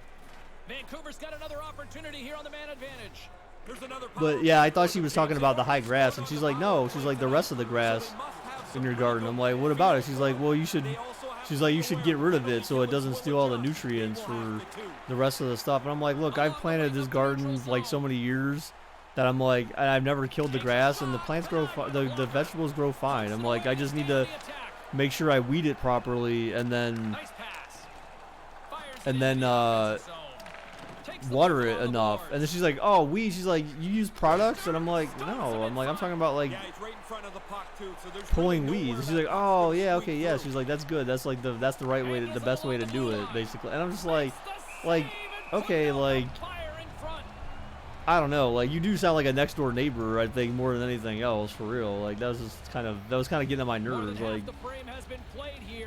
Vancouver's got another opportunity here on the man advantage. There's another. But yeah, I thought she was talking about the high grass, and she's like, no, she's like the rest of the grass in your garden. I'm like, what about it? She's like, well, you should get rid of it so it doesn't steal all the nutrients for the rest of the stuff. And I'm like, look, I've planted this garden for like so many years that I'm like, I've never killed the grass, and the plants grow, the vegetables grow fine. I'm like, I just need to make sure I weed it properly, and then water it enough. And then she's like, oh, weed. She's like, you use products? And I'm like, no. I'm talking about like pulling weeds. She's like, oh yeah, okay, yeah. She's like, that's good. That's like the right way, the best way to do it, basically. And I'm just like, okay, like, I don't know. Like, you do sound like a next door neighbor, I think, more than anything else, for real. Like, that was kind of getting on my nerves. Like,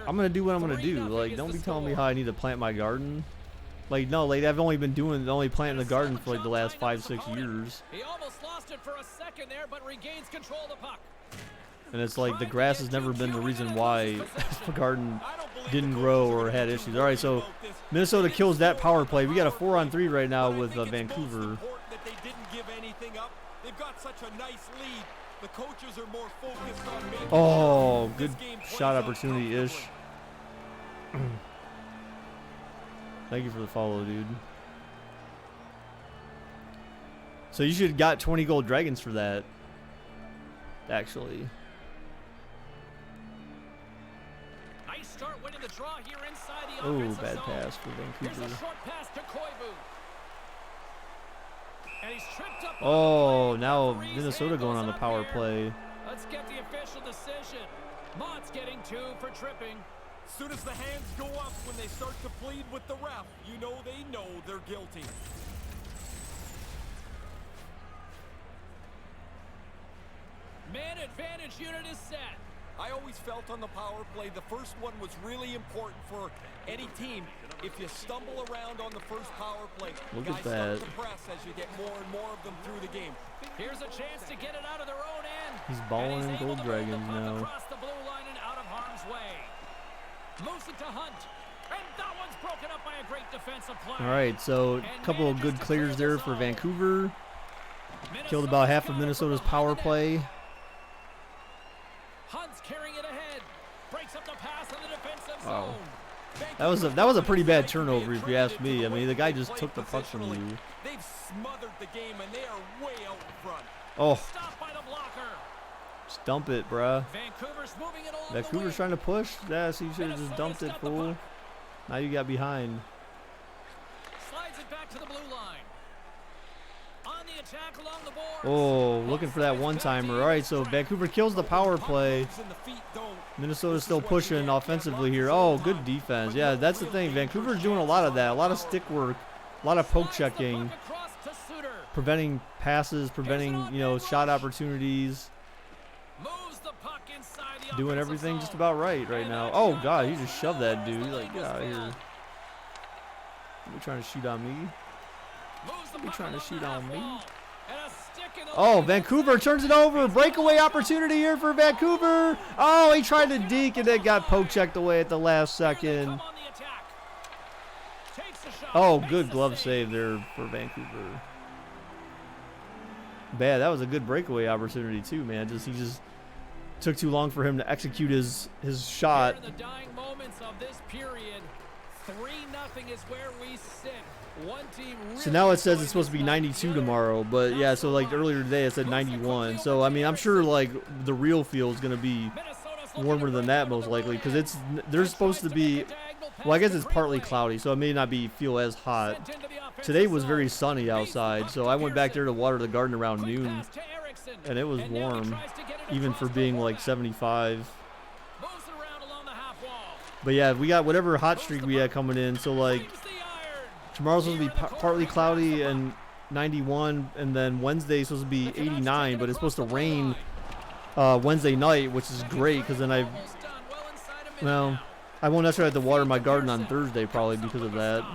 I'm gonna do what I'm gonna do. Like, don't be telling me how I need to plant my garden. Like, no, like, I've only been planting the garden for like the last 5-6 years. He almost lost it for a second there, but regains control of the puck. And it's like the grass has never been the reason why the garden didn't grow or had issues. All right, so Minnesota kills that power play. We got a 4-on-3 right now with Vancouver. They've got such a nice lead. The coaches are more focused on making good shot opportunity-ish. Thank you for the follow, dude. So you should have got 20 gold dragons for that, actually. Nice start winning the draw here inside the Oh, offensive bad zone. pass for Vancouver. Here's a short pass to Koivu. And he's tripped up. Oh, now Minnesota going on the power play. Let's get the official decision. Mott's getting 2 for tripping. As soon as the hands go up when they start to plead with the ref, you know they're guilty. Man advantage unit is set. I always felt on the power play the first one was really important for any team. If you stumble around on the first power play, Look guys at that. start to press as you get more and more of them through the game. Here's a chance to get it out of their own end. He's balling in And he's able gold to move the dragons puck now. across the blue line and out of harm's way. Moves it to Hunt. And that one's broken up by a great defensive play. All right, so a couple of good clears there for Vancouver. Killed about half of Minnesota's power play. Hunt's carrying it ahead. Breaks up the pass in the defensive Wow. zone. That was a pretty bad turnover, if you ask me. I mean, the guy just took the puck from you. They've smothered the game and they are way out front. Oh, Stopped by the blocker. stump it, bruh. Vancouver's moving it along Vancouver's the wing. trying to push. Yeah, so you should have just dumped it, fool. Now you got behind. Slides it back to the blue line. On the attack along the boards. Oh, looking for that one-timer. All right, so Vancouver kills the power play. Minnesota's still pushing offensively here. Oh, good defense. Yeah, that's the thing. Vancouver's doing a lot of that. A lot of stick work, a lot of poke checking, preventing passes, preventing, shot opportunities. Moves the puck inside the Doing offensive everything zone. just about right now. Oh, God, he just shoved that dude. He's like, get out of here. You trying to shoot on me? Moves the You puck trying to along shoot the on half me? wall. And a stick in the Oh, leg. Vancouver turns it over. Breakaway opportunity here for Vancouver. Oh, he tried to deke and then got poke checked away at the last Here they second. come on the attack. Takes the shot, Oh, makes good the glove save there for Vancouver. Bad. That was a good breakaway opportunity too, man. took too long for him to execute his shot. Here in the dying moments of this period, 3-0 is where we sit. One team really So now it says it's showing supposed to be this 92 tomorrow, but yeah, so like earlier today it said 91. So I mean, I'm sure like the real feel is gonna be Minnesota's looking warmer to than break that out most the likely, boot because end. they're supposed to be. Well, I guess it's partly cloudy, so it may not feel as hot. Today was very sunny outside, so I went back there to water the garden around noon, and it was warm, even for being like 75. But yeah, we got whatever hot streak we had coming in, so like tomorrow's supposed to be partly cloudy and 91, and then Wednesday's supposed to be 89, but it's supposed to rain Wednesday night, which is great, because then I won't necessarily have to water my garden on Thursday probably because of that.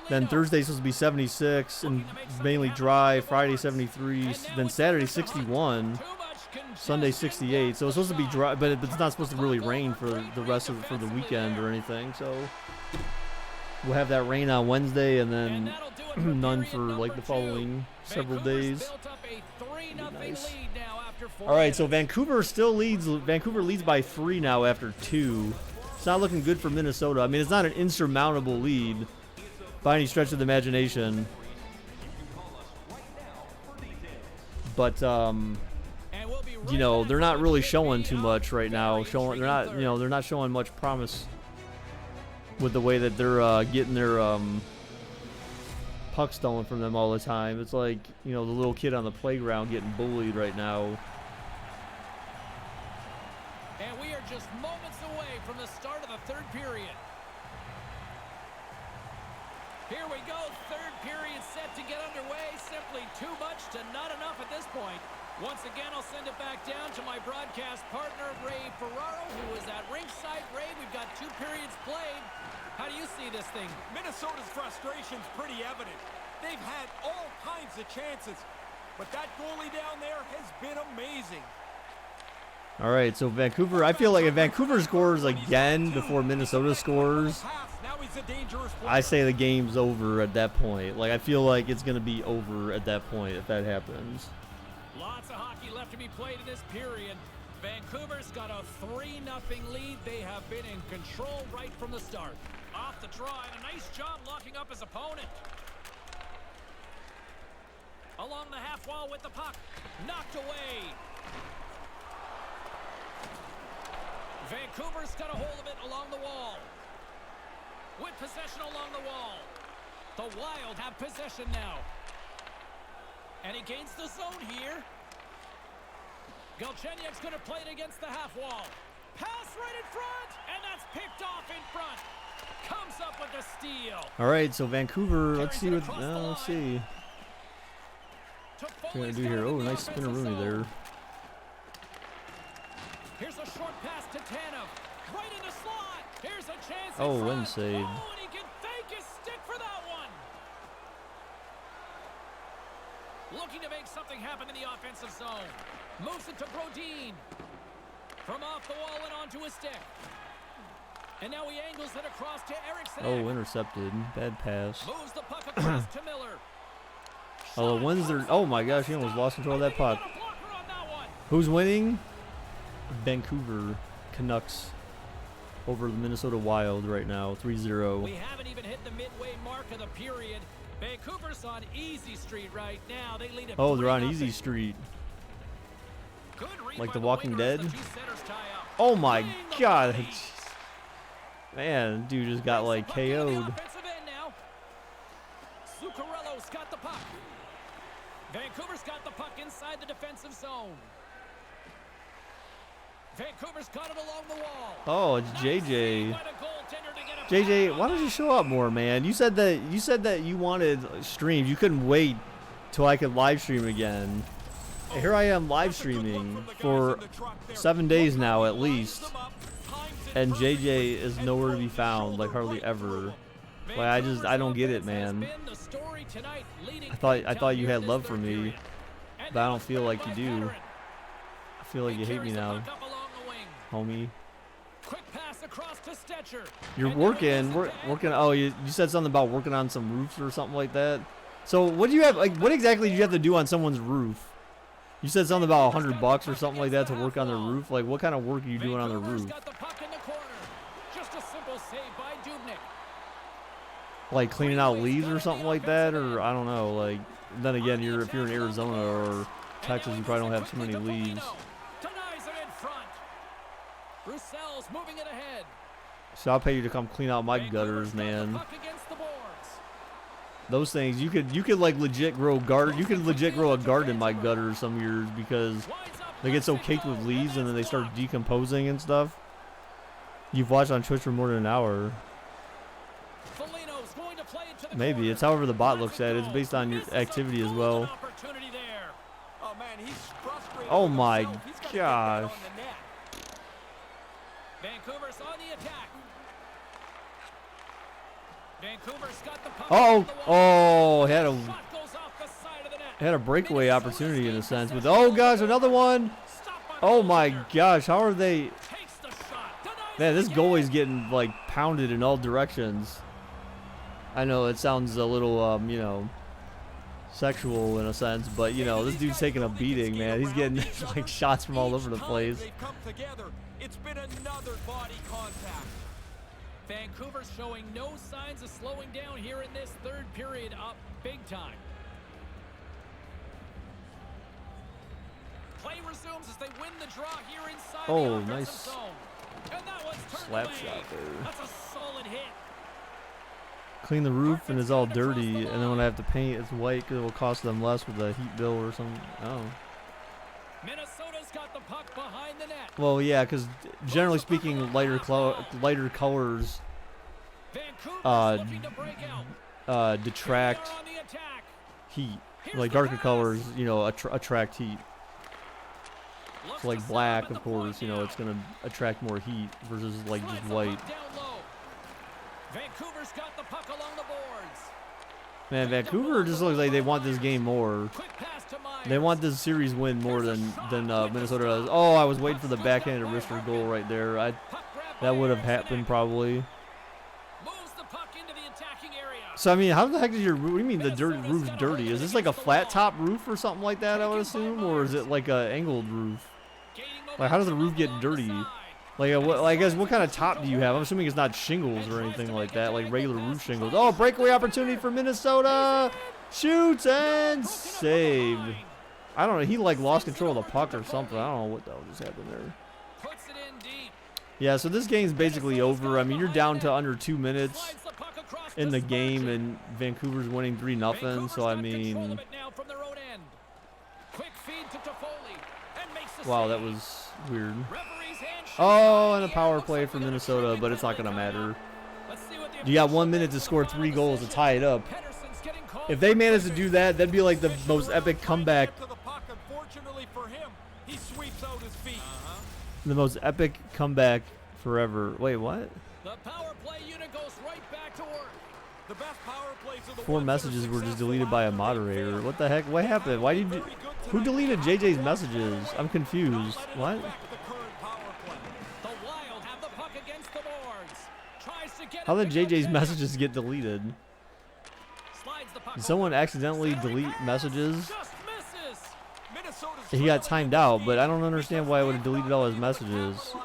Then Thursday's supposed to be 76 and mainly dry. Friday 73. Then Saturday 61. Sunday 68. So it's supposed to be dry, but it's not supposed to really rain for the rest of for the weekend or anything. So we'll have that rain on Wednesday and then none for like the following several days. Nice. All right, so Vancouver still leads. Vancouver leads by 3 now after 2. It's not looking good for Minnesota. I mean, it's not an insurmountable lead by any stretch of the imagination. But you know, they're not really showing too much right now. They're not showing much promise with the way that they're getting their puck stolen from them all the time. It's like, you know, the little kid on the playground getting bullied right now. And we are just moments away from the start of the third period. Here we go, third period set to get underway. Simply too much to not enough at this point. Once again, I'll send it back down to my broadcast partner, Ray Ferraro, who is at ringside. Ray, we've got 2 periods played. How do you see this thing? Minnesota's frustration's pretty evident. They've had all kinds of chances, but that goalie down there has been amazing. All right, so Vancouver, I feel like if Vancouver scores again before Minnesota scores, I say the game's over at that point. Like, I feel like it's going to be over at that point if that happens. Lots of hockey left to be played in this period. Vancouver's got a 3-0 lead. They have been in control right from the start. Off the draw, and a nice job locking up his opponent. Along the half wall with the puck. Knocked away. Vancouver's got a hold of it along the wall. With possession along the wall. The Wild have possession now. And he gains the zone here. Galchenyuk's going to play it against the half wall. Pass right in front, and that's picked off in front. Comes up with the steal. All right, so Vancouver, let's see what let's see. What can I do here? Oh, nice spinner Rooney there. Here's a short pass to Tanev. Right in the slot. Here's a chance. Oh, wind save. Oh, and he can thank his stick for that one. Looking to make something happen in the offensive zone. Moves it to Brodin. From off the wall and onto his stick. And now he angles it across to Eriksson. Oh, intercepted. Bad pass. Moves the puck across to Miller. Oh, the Windsor. Oh my gosh, he almost lost control of that puck. Who's winning? Vancouver Canucks over the Minnesota Wild right now, 3-0. We haven't even hit the midway mark of the period. Vancouver's on easy street right now. They lead it. Oh, they're on easy street. Like The Walking Dead. Oh my God. Man, dude just got like KO'd. Zuccarello's got the puck. Vancouver's got the puck inside the defensive zone. Vancouver's got it along the wall. Oh, it's JJ. JJ, why don't you show up more, man? You said that you wanted streams. You couldn't wait till I could live stream again. And here I am live streaming for 7 days now at least. And JJ is nowhere to be found, like hardly ever. Like I don't get it, man. I thought you had love for me, but I don't feel like you do. I feel like you hate me now, homie. You're working. Oh, you said something about working on some roofs or something like that. So what do you have? Like, what exactly do you have to do on someone's roof? You said something about $100 or something like that to work on the roof. Like, what kind of work are you doing on the Vancouver's roof? got the puck in the corner. Just a simple save by Dubnyk. Like cleaning out leaves or something like that, or I don't know. Like, then again, if you're in Arizona or Texas, you probably don't have too many leaves. Denies it in front. Roussel's moving it ahead. So I'll pay you to come clean out my gutters, man. Those things you could like legit grow garden. You could legit grow a garden in my gutters some years because they get so caked with leaves and then they start decomposing and stuff. You've watched on Twitch for more than an hour. Maybe it's however the bot looks at it. It's based on your activity as well. Oh my gosh. Vancouver's on the attack. Vancouver's got the puck. Oh, had a breakaway opportunity in a sense. But oh gosh, another one. Oh my gosh, how are they? Man, this goalie's getting like pounded in all directions. I know it sounds a little, you know, sexual in a sense, but you know, this dude's taking a beating, man. He's getting like shots from all over the place. It's been another body contact. Vancouver's showing no signs of slowing down here in this third period, up big time. Play resumes as they win the draw here inside the offensive nice zone. And that one's turned slap away. shot there. That's a solid hit. Clean the roof and it's all dirty, and then when I have to paint, it's white because it will cost them less with a heat bill or something. Oh. Minnesota's got the puck behind the net. Well, yeah, because generally speaking, lighter colors detract heat. Like darker colors, you know, attract heat. So like black, of course, you know, it's gonna attract more heat versus like just white. Vancouver's got the puck along the boards. Man, Vancouver just looks like they want this game more. They want this series win more than Minnesota does. Oh, I was waiting for the backhanded wrister goal right there. That would have happened probably. So I mean, how the heck is your roof? What do you mean the roof's dirty? Is this like a flat top roof or something like that? I would assume, or is it like a angled roof? Like, how does the roof get dirty? Like, I guess what kind of top do you have? I'm assuming it's not shingles or anything like that, like regular roof shingles. Oh, breakaway opportunity for Minnesota. Shoots and saved. I don't know. He like lost control of the puck or something. I don't know what the hell just happened there. Yeah, so this game's basically over. I mean, you're down to under 2 minutes in the game, and Vancouver's winning 3-0. So I mean, wow, that was weird. Oh, and a power play for Minnesota, but it's not gonna matter. You got 1 minute to score 3 goals to tie it up. If they manage to do that, that'd be like the most epic comeback. The most epic comeback forever. Wait, what? The power play unit goes right back to work. The best power plays of the 4 messages were just deleted by a moderator. What the heck? What happened? Why did you? Who deleted JJ's messages? I'm confused. What? How did JJ's messages get deleted? Did someone accidentally delete messages? He got timed out, but I don't understand why I would have deleted all his messages.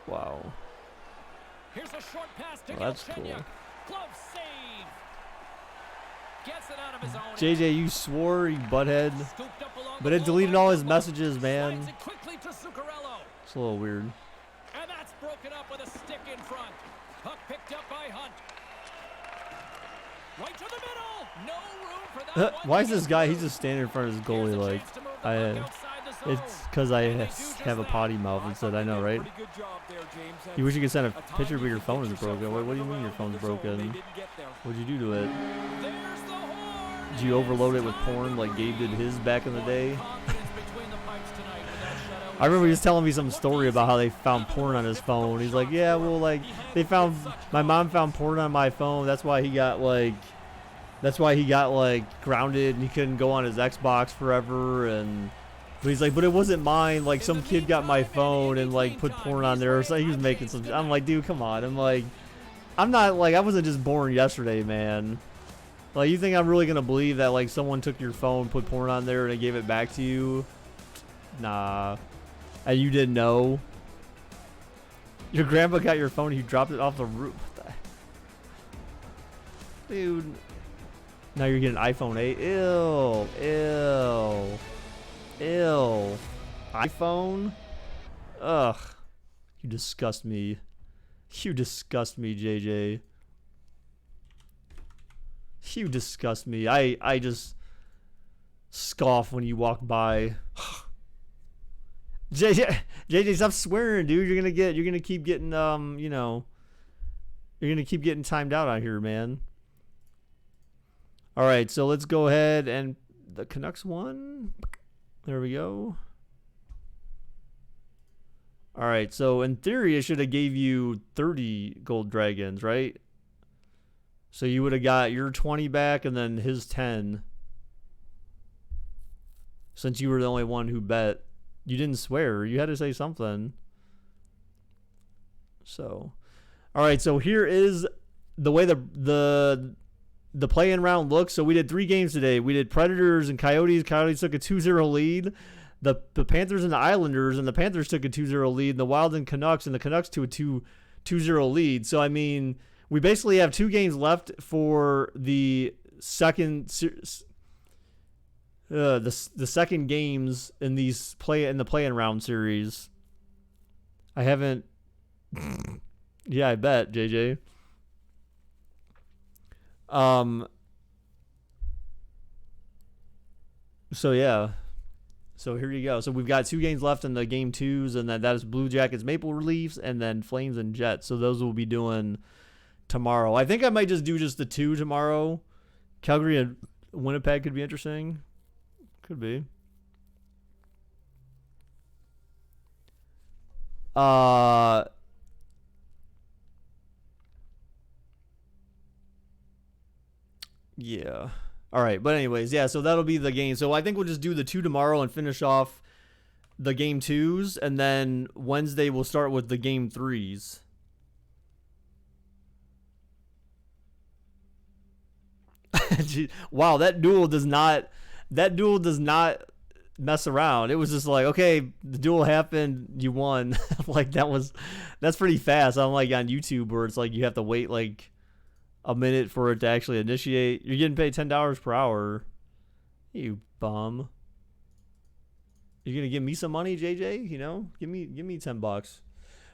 Wow. Well, that's cool. JJ, you swore, you butthead. But it deleted all his messages, man. It's a little weird. And that's broken up with a stick in front. Puck picked up by Hunt. Right to the middle. No room for that one. Why is this guy? He's just standing in front of his goalie like it's because I have a potty mouth and said I know, right? You wish you could send a picture but your phone is broken. What do you mean your phone's broken? What'd you do to it? Did you overload it with porn like Gabe did his back in the day? I remember he was telling me some story about how they found porn on his phone. He's like, yeah, well, like my mom found porn on my phone. That's why he got like grounded and he couldn't go on his Xbox forever. And but he's like, but it wasn't mine. Like some kid got my phone and like put porn on there. So he was making some. I'm like, dude, come on. I'm like, I'm not like I wasn't just born yesterday, man. Like, you think I'm really gonna believe that like someone took your phone, put porn on there, and they gave it back to you? Nah. And you didn't know? Your grandpa got your phone, you dropped it off the roof. What the heck? Dude. Now you're getting an iPhone 8. Ew. iPhone? Ugh. You disgust me. You disgust me, JJ. You disgust me. I just scoff when you walk by. JJ, stop swearing, dude. You're gonna keep getting you know, you're gonna keep getting timed out on here, man. All right, so let's go ahead and the Canucks won. There we go. All right, so in theory, it should have gave you 30 gold dragons, right? So you would have got your 20 back and then his 10. Since you were the only one who bet. You didn't swear. You had to say something. So, all right, so here is the way the play-in round looks. So we did 3 games today. We did Predators and Coyotes. Coyotes took a 2-0 lead. The Panthers and the Islanders, and the Panthers took a 2-0 lead. And the Wild and Canucks, and the Canucks to a 2-0 lead. So, I mean, we basically have 2 games left for the second the second games in the play-in round series. I haven't. Yeah, I bet, JJ. So yeah. So here you go. So we've got 2 games left in the game 2s, and then that is Blue Jackets, Maple Leafs, and then Flames and Jets. So those we'll be doing tomorrow. I think I might just do the 2 tomorrow. Calgary and Winnipeg could be interesting. Could be. Yeah. All right, but anyways, yeah, so that'll be the game. So I think we'll just do the 2 tomorrow and finish off the game 2s, and then Wednesday we'll start with the game 3s. Wow, that duel does not mess around. It was just like, okay, the duel happened, you won. Like that's pretty fast. I'm like on YouTube where it's like you have to wait like a minute for it to actually initiate. You're getting paid $10 per hour. You bum. You're gonna give me some money, JJ? You know, give me $10.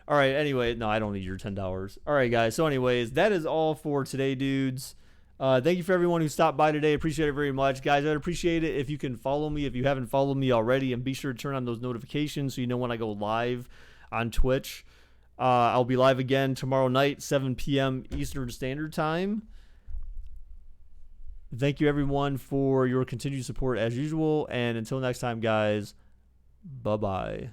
All right. Anyway, no, I don't need your $10. All right, guys. So, anyways, that is all for today, dudes. Thank you for everyone who stopped by today. Appreciate it very much, guys. I'd appreciate it if you can follow me if you haven't followed me already, and be sure to turn on those notifications so you know when I go live on Twitch. I'll be live again tomorrow night, 7 p.m. Eastern Standard Time. Thank you, everyone, for your continued support as usual. And until next time, guys, bye-bye.